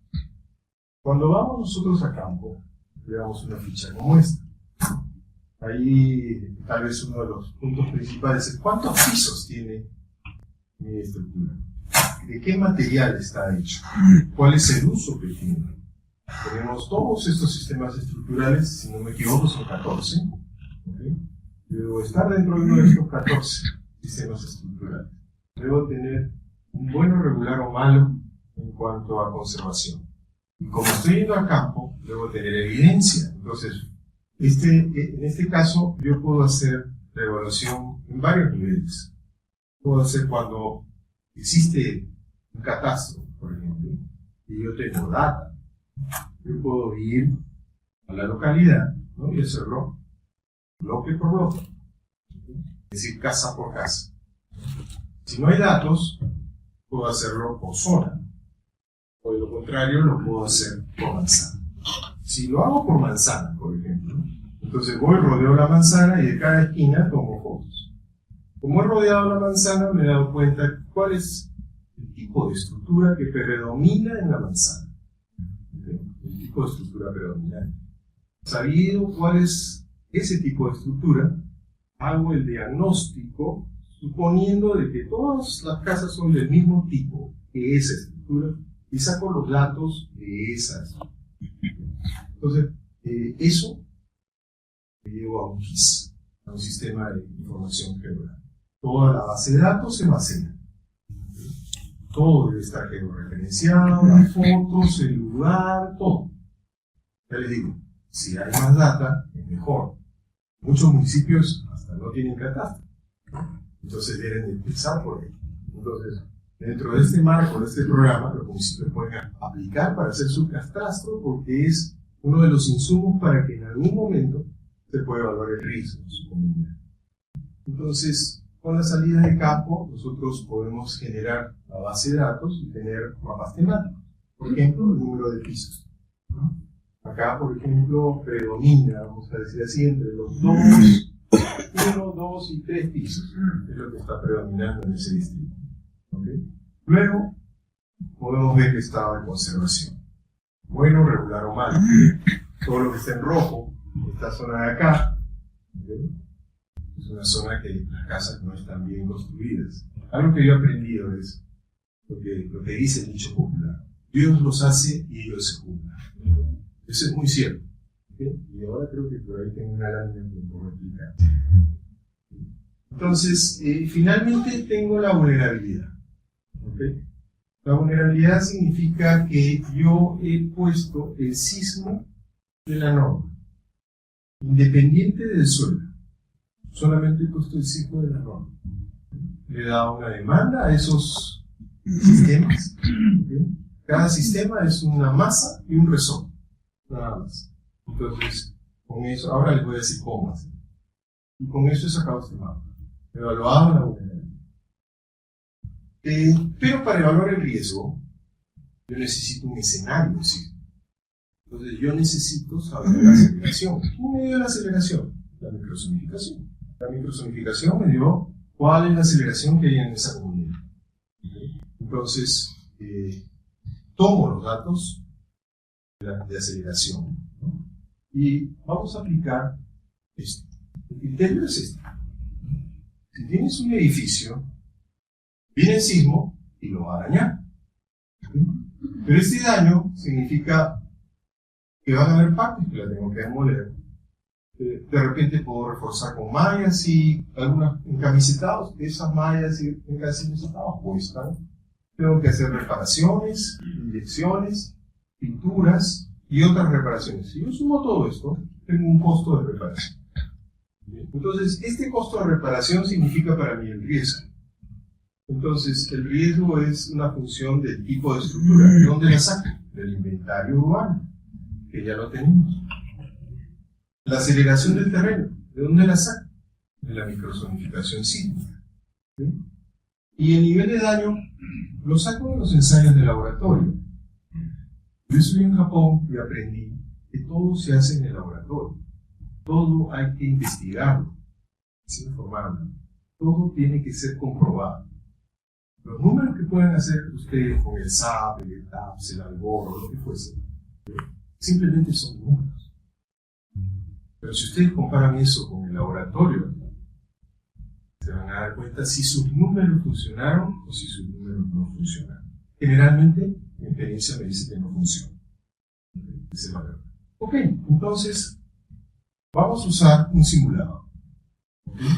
Cuando vamos nosotros a campo, le damos una ficha como esta. Ahí tal vez uno de los puntos principales es ¿cuántos pisos tiene mi estructura? ¿De qué material está hecho? ¿Cuál es el uso que tiene? Tenemos todos estos sistemas estructurales, si no me equivoco son 14. ¿Okay? Yo debo estar dentro de uno de estos 14 sistemas estructurales. Debo tener un bueno, regular o malo en cuanto a conservación. Y como estoy yendo a campo, debo tener evidencia. Entonces, en este caso, yo puedo hacer la evaluación en varios niveles. Puedo hacer cuando existe un catastro, por ejemplo, y yo tengo data. Yo puedo ir a la localidad, ¿no? Y hacerlo bloque por bloque, es decir, casa por casa. Si no hay datos, puedo hacerlo por zona, o de lo contrario, lo puedo hacer por manzana. Si lo hago por manzana, por ejemplo, entonces voy, rodeo la manzana y de cada esquina tomo fotos. Como he rodeado la manzana, me he dado cuenta cuál es el tipo de estructura que predomina en la manzana. El tipo de estructura predominante. Sabido cuál es ese tipo de estructura, hago el diagnóstico suponiendo de que todas las casas son del mismo tipo que esa estructura y saco los datos de esa estructura. Entonces, eso me llevo a un GIS, a un sistema de información geográfica. Toda la base de datos se almacena. Todo debe estar georreferenciado, las fotos, el lugar, todo. Ya les digo, si hay más data, es mejor. Muchos municipios hasta no tienen catastro. Entonces deben de empezar por ahí. Entonces, dentro de este marco, de este programa, los municipios pueden aplicar para hacer su catastro porque es uno de los insumos para que en algún momento se pueda evaluar el riesgo de su comunidad. Entonces, con la salida de campo, nosotros podemos generar la base de datos y tener mapas temáticos. Por ejemplo, el número de pisos. Acá, por ejemplo, predomina, vamos a decir así, entre los 1, 2 y 3 pisos. Es lo que está predominando en ese distrito. ¿Okay? Luego, podemos ver el estado de conservación. Bueno, regular o malo. Todo lo que está en rojo, esta zona de acá, ¿okay? Es una zona que las casas no están bien construidas. Algo que yo he aprendido es lo que dice el dicho popular. Dios los hace y ellos se juzgan. Eso es muy cierto. ¿Okay? Y ahora creo que por ahí tengo una lámina que puedo explicar. Entonces, finalmente tengo la vulnerabilidad. ¿Okay? La vulnerabilidad significa que yo he puesto el sismo de la norma, independiente del suelo. Solamente he puesto el sismo de la norma. Le he dado una demanda a esos sistemas. ¿Okay? Cada sistema es una masa y un resorte, nada más. Entonces, con eso, ahora les voy a decir cómo hacer. Y con eso he sacado este mapa. Evaluado la vulnerabilidad. Pero para evaluar el riesgo, yo necesito un escenario, ¿sí? Entonces yo necesito saber la aceleración. ¿Qué me dio la aceleración? La microzonificación. La microzonificación me dio cuál es la aceleración que hay en esa comunidad. Entonces, tomo los datos de aceleración, ¿no? Y vamos a aplicar esto. El criterio es este. Si tienes un edificio, viene el sismo y lo va a dañar. ¿Sí? Pero este daño significa que van a haber partes que la tengo que demoler. De repente puedo reforzar con mallas y algunas encamisetados. Esas mallas y encamisetados cuestan. Tengo que hacer reparaciones, inyecciones, pinturas y otras reparaciones. Si yo sumo todo esto, tengo un costo de reparación. Entonces, este costo de reparación significa para mí el riesgo. Entonces, el riesgo es una función del tipo de estructura. ¿De dónde la saco? Del inventario urbano, que ya lo tenemos. La aceleración del terreno, ¿de dónde la saco? De la microzonificación sísmica. ¿Sí? Y el nivel de daño lo saco de los ensayos de laboratorio. Yo estuve en Japón y aprendí que todo se hace en el laboratorio. Todo hay que investigarlo, sin informarlo. Todo tiene que ser comprobado. Los números que pueden hacer ustedes con el SAP, el ETAPS, el ALGOR, lo que fuese, simplemente son números. Pero si ustedes comparan eso con el laboratorio, se van a dar cuenta si sus números funcionaron o si sus números no funcionaron. Generalmente, mi experiencia me dice que no funciona. Esa es la verdad. Ok, entonces, vamos a usar un simulador. ¿Okay?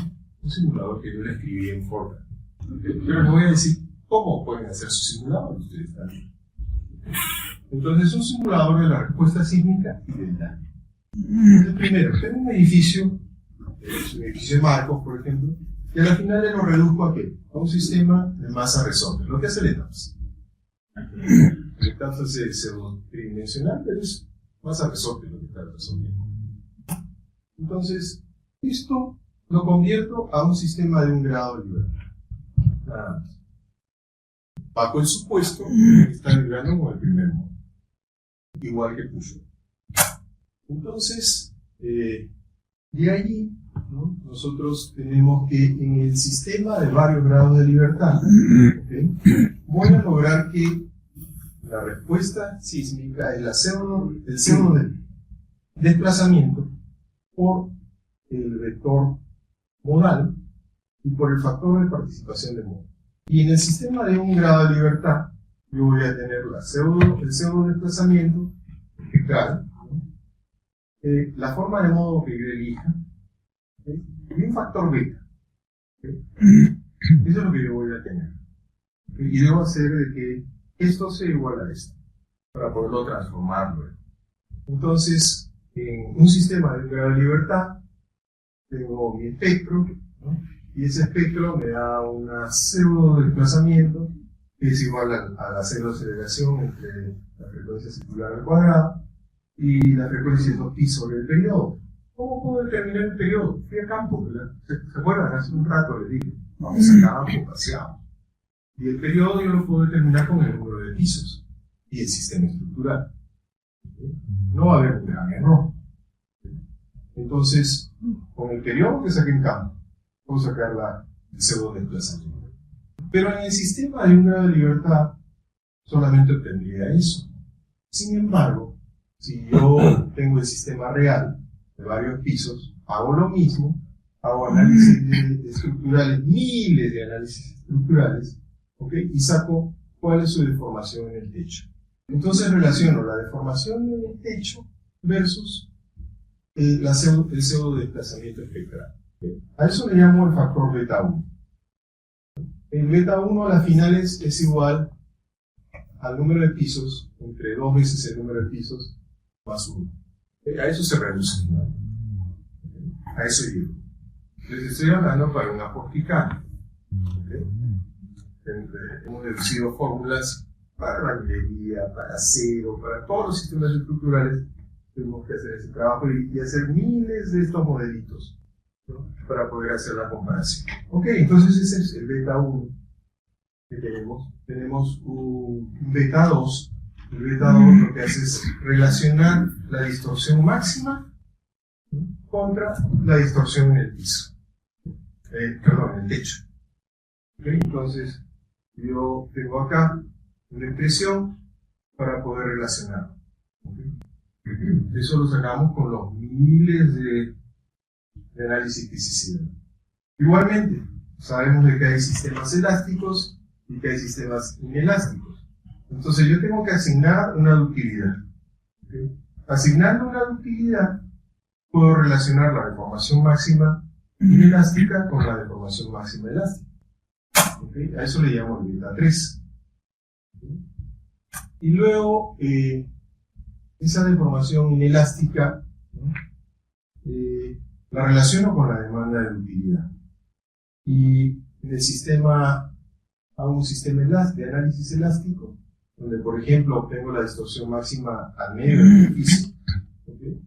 Un simulador que yo le escribí en Fortran. ¿Okay? Pero les voy a decir cómo pueden hacer su simulador ustedes también. Entonces, es un simulador de la respuesta sísmica y del daño. Entonces, primero, tengo un edificio de Marcos, por ejemplo, y a la final le lo reduzco a qué? A un sistema de masa resorte. Lo que hace el ETAPS. El ETAPS hace pseudo tridimensional, pero es masa resorte lo que está resolviendo. Entonces, esto lo convierto a un sistema de un grado de libertad. Nada más. Bajo el supuesto que está vibrando con el primer modo. Igual que Peugeot. Entonces, de allí, ¿no? Nosotros tenemos que en el sistema de varios grados de libertad, ¿okay? Voy a lograr que la respuesta sísmica es el pseudo de desplazamiento por el vector modal y por el factor de participación de modo. Y en el sistema de un grado de libertad, yo voy a tener el pseudo desplazamiento espectral, ¿no? La forma de modo que yo elija, ¿okay? Y un factor beta. ¿Okay? Eso es lo que yo voy a tener. ¿Okay? Y debo hacer de que esto sea igual a esto, para poderlo transformarlo. Entonces, en un sistema de un grado de libertad, tengo mi espectro, ¿no? Y ese espectro me da un pseudo desplazamiento que es igual a la pseudo aceleración entre la frecuencia circular al cuadrado y la frecuencia de 2pi sobre el periodo. ¿Cómo puedo determinar el periodo? Fui a campo, ¿verdad? ¿Se acuerdan? Hace un rato les dije, vamos a campo, paseamos. Y el periodo yo lo puedo determinar con el número de pisos y el sistema estructural. No va a haber un gran error. Entonces, con el periodo que saqué en campo, puedo sacar el pseudo desplazamiento. Pero en el sistema de un grado de libertad, solamente obtendría eso. Sin embargo, si yo tengo el sistema real de varios pisos, hago lo mismo, hago análisis estructurales, miles de análisis estructurales, ¿okay? Y saco cuál es su deformación en el techo. Entonces relaciono la deformación en el techo versus el pseudo desplazamiento espectral. ¿Okay? A eso le llamo el factor beta 1. El beta 1 a las finales es igual al número de pisos entre 2 veces el número de pisos más 1. A eso se reduce, ¿no? A eso llego. Les estoy hablando para una porticana. ¿Okay? Hemos reducido fórmulas para bañilería, para acero, para todos los sistemas estructurales. Tenemos que hacer ese trabajo y hacer miles de estos modelitos, ¿no? Para poder hacer la comparación. Ok, entonces ese es el beta 1 que tenemos. Tenemos un beta 2. El beta 2 lo que hace es relacionar la distorsión máxima, ¿no?, contra la distorsión en el piso. Perdón, en el techo. Okay, entonces, yo tengo acá una expresión para poder relacionarlo. Okay. Eso lo sacamos con los miles de análisis que se hicieron. Igualmente, sabemos de que hay sistemas elásticos y que hay sistemas inelásticos. Entonces yo tengo que asignar una ductilidad. ¿Okay? Asignando una ductilidad, puedo relacionar la deformación máxima inelástica con la deformación máxima elástica. ¿Okay? A eso le llamo el beta 3. ¿Okay? Y luego, esa deformación inelástica, ¿no?, la relaciono con la demanda de ductilidad. Y en el sistema, hago un sistema de análisis elástico, donde por ejemplo obtengo la distorsión máxima al medio del piso. ¿Okay?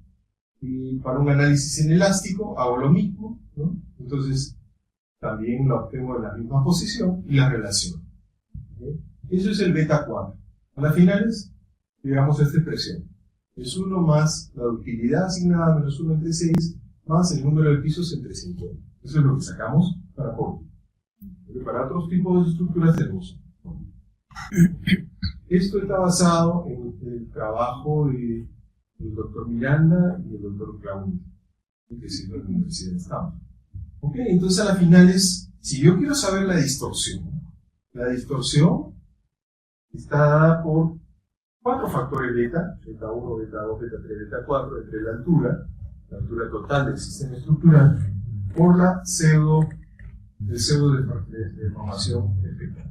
Y para un análisis inelástico hago lo mismo, ¿no? Entonces también la obtengo en la misma posición y la relaciono. ¿Okay? Eso es el beta 4. A las finales llegamos a esta expresión. Es 1 más la ductilidad asignada menos 1 entre 6 más el número de pisos entre 50. Eso es lo que sacamos para Porti. Pero para otros tipos de estructuras tenemos. Esto está basado en el trabajo del doctor Miranda y el doctor Claudio, que es de la Universidad de Stanford. Ok, entonces a las finales, si yo quiero saber la distorsión está dada por 4 factores beta, beta 1, beta 2, beta 3, beta 4, entre la altura total del sistema estructural, por el pseudo de deformación espectral.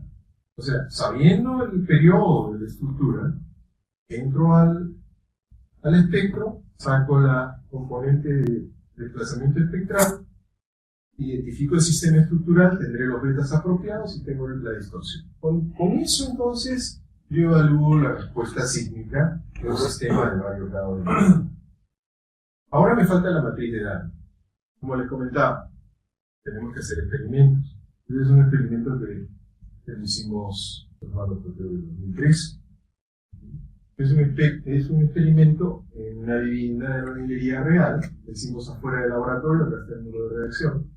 O sea, sabiendo el periodo de la estructura, entro al espectro, saco la componente de desplazamiento espectral, identifico el sistema estructural, tendré los betas apropiados y tengo la distorsión. Con eso, entonces, yo evalúo la respuesta sísmica de un sistema de varios grados de magnitud. Ahora me falta la matriz de daño. Como les comentaba, tenemos que hacer experimentos. Este es un experimento que lo hicimos en el 2003. Es un experimento en una vivienda de bañilería real. Lo hicimos afuera del laboratorio, acá está el muro de reacción.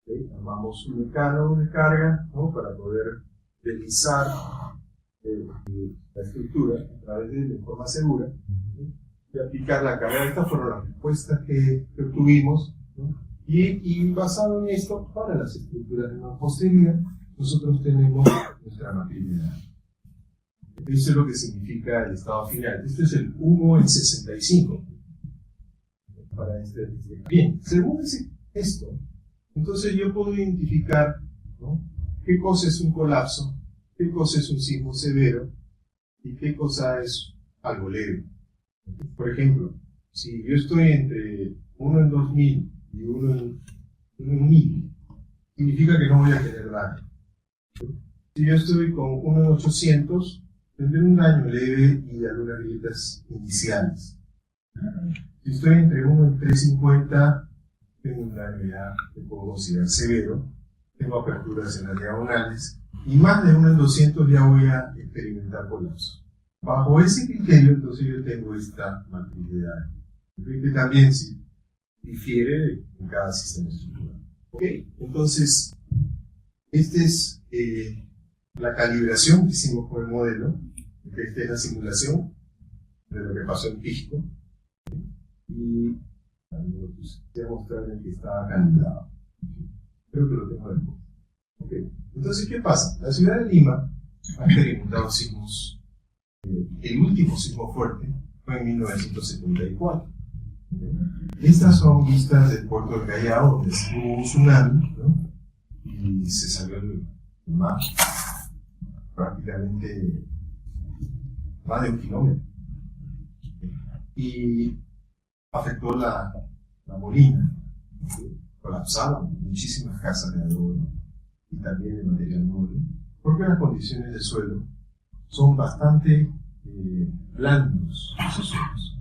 ¿Okay? Armamos un mecano de carga, ¿no?, para poder deslizar la estructura a través de forma segura, ¿okay?, y aplicar la carga. Estas fueron las respuestas que obtuvimos, ¿no? Y basado en esto, para las estructuras de mampostería, nosotros tenemos nuestra matriz de daño. Eso es lo que significa el estado final. Este es el 1 en 65. Para Bien, según esto, entonces yo puedo identificar, ¿no?, qué cosa es un colapso, qué cosa es un sismo severo y qué cosa es algo leve. Por ejemplo, si yo estoy entre 1 en 2000 y 1 en 1000, significa que no voy a tener daño. Si yo estoy con 1 en 800, tendré un daño leve y algunas grietas iniciales. Si estoy entre 1 en 350, tengo un daño ya que puedo considerar severo, tengo aperturas en las diagonales, y más de 1 en 200 ya voy a experimentar colapso. Bajo ese criterio, entonces yo tengo esta matriz de daño, que también sí difiere en cada sistema estructural. Ok, entonces, esta es la calibración que hicimos con el modelo. Esta es la simulación de lo que pasó en Pisco. Y voy a mostrarles que estaba calibrado. Creo que lo tengo después. Okay. Entonces, ¿qué pasa? La ciudad de Lima ha experimentado sismos. El último sismo fuerte fue en 1974. Estas son vistas del puerto del Callao, donde hubo un tsunami, ¿no?, y se salió el mar prácticamente más de 1 kilómetro. Y afectó la Molina, colapsaron muchísimas casas de adobe y también de material noble, porque las condiciones del suelo son bastante blandos esos suelos.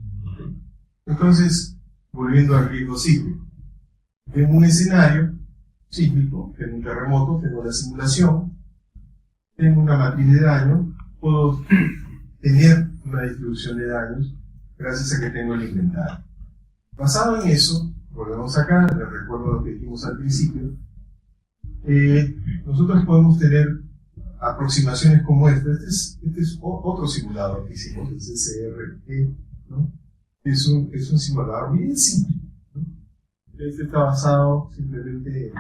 Entonces, volviendo al riesgo sísmico, en un escenario sísmico, en un terremoto, tengo la simulación, tengo una matriz de daño, puedo tener una distribución de daños gracias a que tengo el inventario. Basado en eso, volvemos acá, les recuerdo lo que dijimos al principio, nosotros podemos tener aproximaciones como esta. Este es otro simulador que hicimos, el CCRE, ¿no? Es un simulador bien simple, ¿no? Este está basado simplemente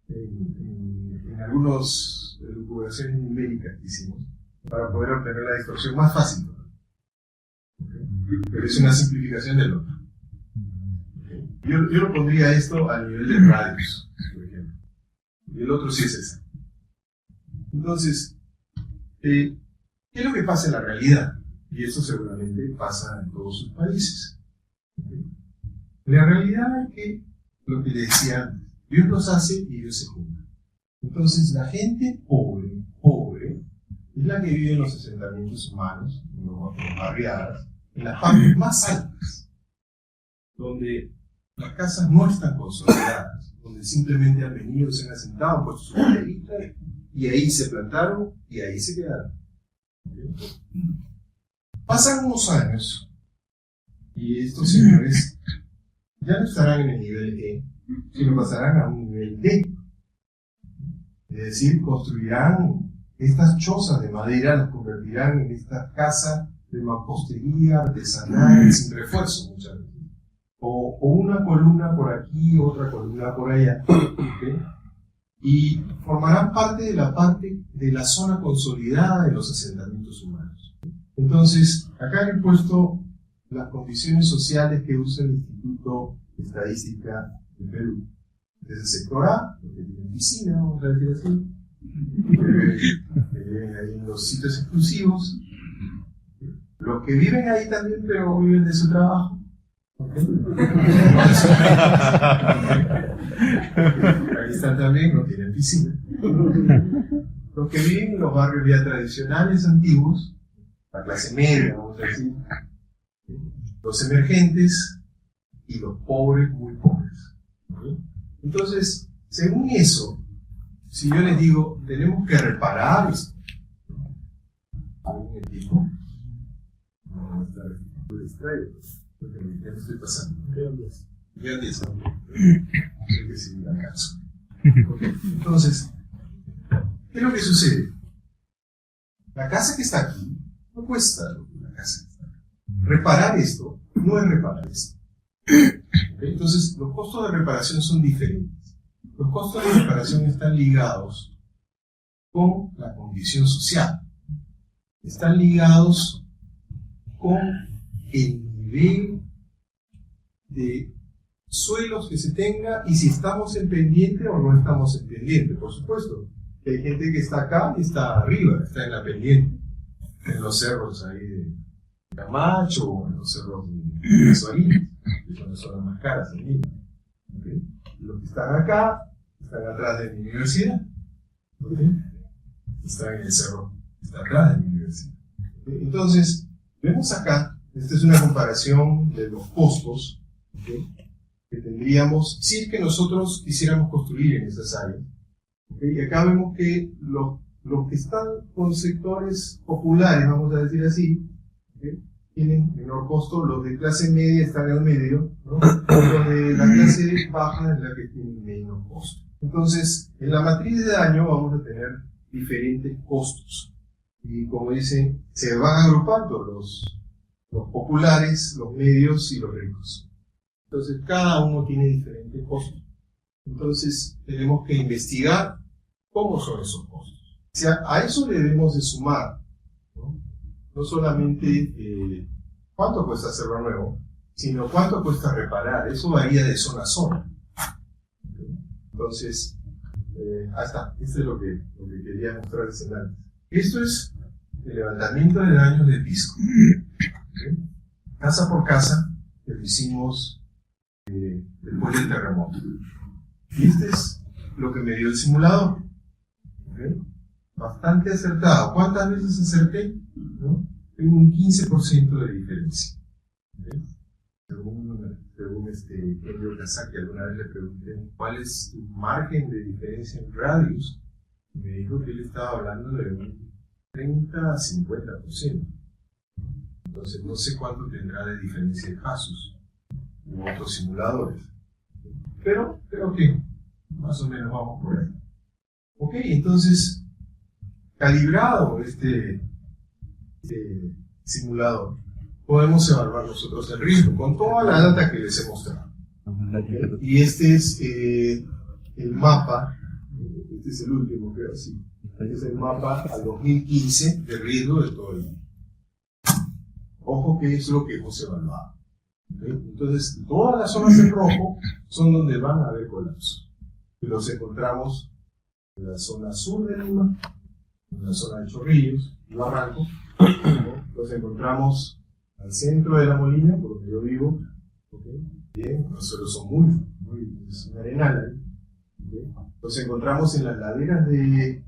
en algunas elucubraciones numéricas que hicimos para poder obtener la distorsión más fácil, ¿no? ¿Okay? Pero es una simplificación del otro. ¿Okay? Yo lo pondría esto a nivel de radios, por ejemplo, y el otro sí es ese. Entonces, ¿qué es lo que pasa en la realidad? Y eso seguramente pasa en todos sus países. ¿Okay? La realidad es que, lo que les decía antes, Dios los hace y Dios se junta. Entonces, la gente pobre, es la que vive en los asentamientos humanos, en las barriadas, en las partes más altas, donde las casas no están consolidadas, donde simplemente han venido, se han asentado, han puesto su banderita, y ahí se plantaron y ahí se quedaron. ¿Okay? Pasan unos años y estos señores ya no estarán en el nivel E, sino pasarán a un nivel D. Es decir, construirán estas chozas de madera, las convertirán en estas casas de mampostería artesanal sin refuerzo muchas veces. O una columna por aquí, otra columna por allá. ¿Okay? Y formarán parte de la zona consolidada de los asentamientos humanos. Entonces, acá he puesto las condiciones sociales que usa el Instituto de Estadística de Perú. Desde el sector A, los que tienen piscina, vamos a decir así, que viven ahí en los sitios exclusivos, los que viven ahí también, pero viven de su trabajo. ¿Okay? Ahí están también, no tienen piscina. Los que viven en los barrios ya tradicionales, antiguos, la clase media, vamos a decir, los emergentes y los pobres, muy pobres. ¿Okay? Entonces, según eso, si yo les digo, tenemos que reparar esto, ¿algún tiempo? No, está distraído. Ya me estoy pasando. Ya 10. Creo que sí, alcanzo. Okay. Entonces, ¿qué es lo que sucede? La casa que está aquí no cuesta lo que la casa que está aquí. Reparar esto no es reparar esto. Okay. Entonces, los costos de reparación son diferentes. Los costos de reparación están ligados con la condición social. Están ligados con el nivel de suelos que se tenga y si estamos en pendiente o no estamos en pendiente. Por supuesto, que hay gente que está acá y está arriba, está en la pendiente, en los cerros ahí de Camacho o en los cerros de Azuarí, que son las zonas más caras en Lima. ¿Okay? Los que están acá están atrás de mi universidad. ¿Okay? Están en el cerro, está atrás de mi universidad. ¿Okay? Entonces, vemos acá. Esta es una comparación de los costos, ¿okay?, que tendríamos si es que nosotros quisiéramos construir en esas áreas. ¿Okay? Y acá vemos que los que están con sectores populares, vamos a decir así, ¿okay?, tienen menor costo, los de clase media están al medio, ¿no? Los de la clase baja es la que tienen menos costo. Entonces, en la matriz de daño vamos a tener diferentes costos. Y como dicen, se van agrupando los populares, los medios y los ricos. Entonces, cada uno tiene diferentes costos. Entonces, tenemos que investigar cómo son esos costos. O sea, a eso le debemos de sumar, no solamente cuánto cuesta hacerlo nuevo, sino cuánto cuesta reparar. Eso varía de zona a zona. Entonces, ahí está. Esto es lo que quería mostrarles antes. Esto es el levantamiento de daños de Pisco. ¿Okay? Casa por casa, que lo hicimos después del terremoto. Y este es lo que me dio el simulador. ¿Okay? Bastante acertado. ¿Cuántas veces acerté? ¿No? Tengo un 15% de diferencia. ¿Okay? Según Kenji Okazaki, alguna vez le pregunté cuál es tu margen de diferencia en radius, y me dijo que él estaba hablando de un 30 a 50%. Entonces no sé cuánto tendrá de diferencia de casos u otros simuladores, pero creo que más o menos vamos por ahí. Ok, entonces calibrado este simulador, podemos evaluar nosotros el riesgo con toda la data que les he mostrado. ¿Okay? Y este es el mapa, este es el último, creo, sí. Este es el mapa al 2015 de riesgo de todo el mundo. Ojo que es lo que hemos evaluado. ¿Okay? Entonces, todas las zonas en rojo son donde van a haber colapsos. Y los encontramos en la zona sur de Lima, en la zona de Chorrillos y Barranco. Los encontramos al centro de La Molina, por donde yo vivo. ¿Okay? Bien, los suelos son muy es un arenal. ¿Okay? Los encontramos en las laderas del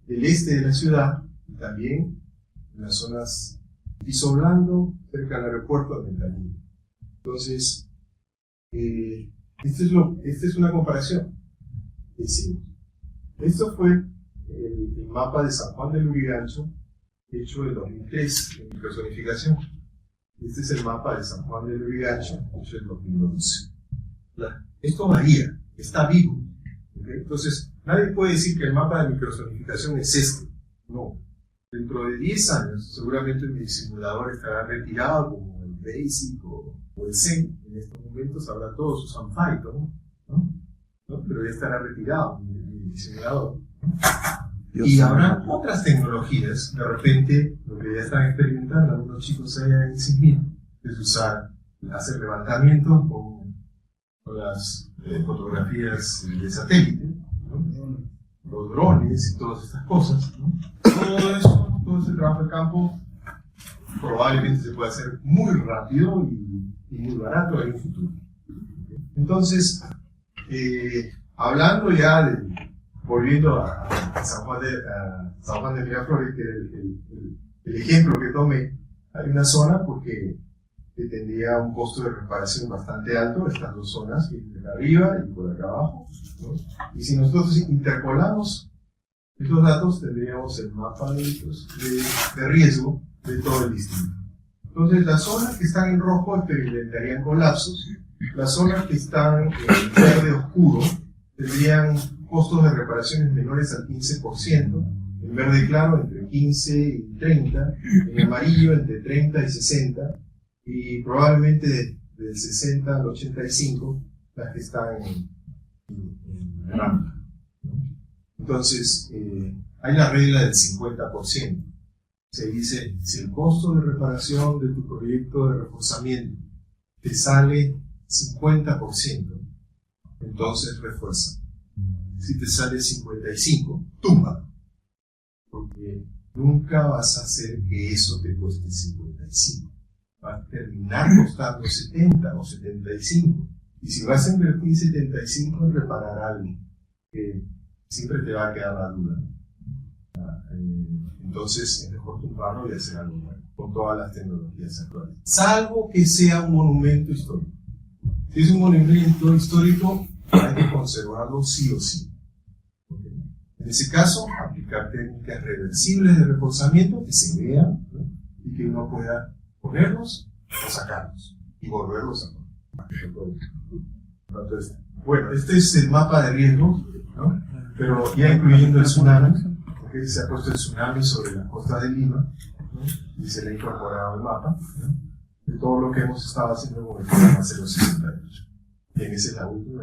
este de la ciudad y también en las zonas Piso Blando, cerca del aeropuerto de Ventanilla. Entonces, esta es una comparación que hicimos. Esto fue el mapa de San Juan del Lurigancho, hecho en 2003, en microzonificación. Este es el mapa de San Juan del Lurigancho, hecho en 2011. Esto varía, está vivo. ¿Okay? Entonces, nadie puede decir que el mapa de microzonificación es este. No. Dentro de 10 años, seguramente mi simulador estará retirado, como el BASIC o el Zen. En estos momentos habrá todos usan Python, ¿no? Pero ya estará retirado mi simulador. Y habrá otras tecnologías, de repente, lo que ya están experimentando algunos chicos allá en Sydney, es hacer levantamientos con las fotografías de satélite, ¿no? Los drones y todas estas cosas, ¿no? Todo ese trabajo de campo probablemente se pueda hacer muy rápido y muy barato en un futuro. Entonces, hablando ya volviendo a San Juan de Miraflores, que el ejemplo que tomé, hay una zona porque tendría un costo de reparación bastante alto, estas dos zonas, de arriba y por acá abajo, ¿no? Y si nosotros interpolamos estos datos, tendríamos el mapa de riesgo de todo el distrito. Entonces, las zonas que están en rojo experimentarían colapsos, las zonas que están en verde oscuro tendrían costos de reparaciones menores al 15%, en verde claro entre 15 y 30, en amarillo entre 30 y 60, y probablemente del 60 al 85 las que están en naranja. Entonces, hay la regla del 50%. Se dice, si el costo de reparación de tu proyecto de reforzamiento te sale 50%, entonces refuerza. Si te sale 55%, tumba. Porque nunca vas a hacer que eso te cueste 55%. Va a terminar costando 70 o 75. Y si vas a invertir 75 en reparar algo, que siempre te va a quedar la duda. Entonces es mejor tumbarlo y hacer algo nuevo, con todas las tecnologías actuales. Salvo que sea un monumento histórico. Si es un monumento histórico, hay que conservarlo sí o sí. En ese caso, aplicar técnicas reversibles de reforzamiento que se vean, ¿no? Y que uno pueda ponerlos o sacarlos y volverlos a poner. Entonces, bueno, este es el mapa de riesgo, ¿no? Pero ya incluyendo el tsunami, porque se ha puesto el tsunami sobre la costa de Lima, ¿no? Y se le ha incorporado el mapa, ¿no? De todo lo que hemos estado haciendo con el programa 068. Bien, esa es la última.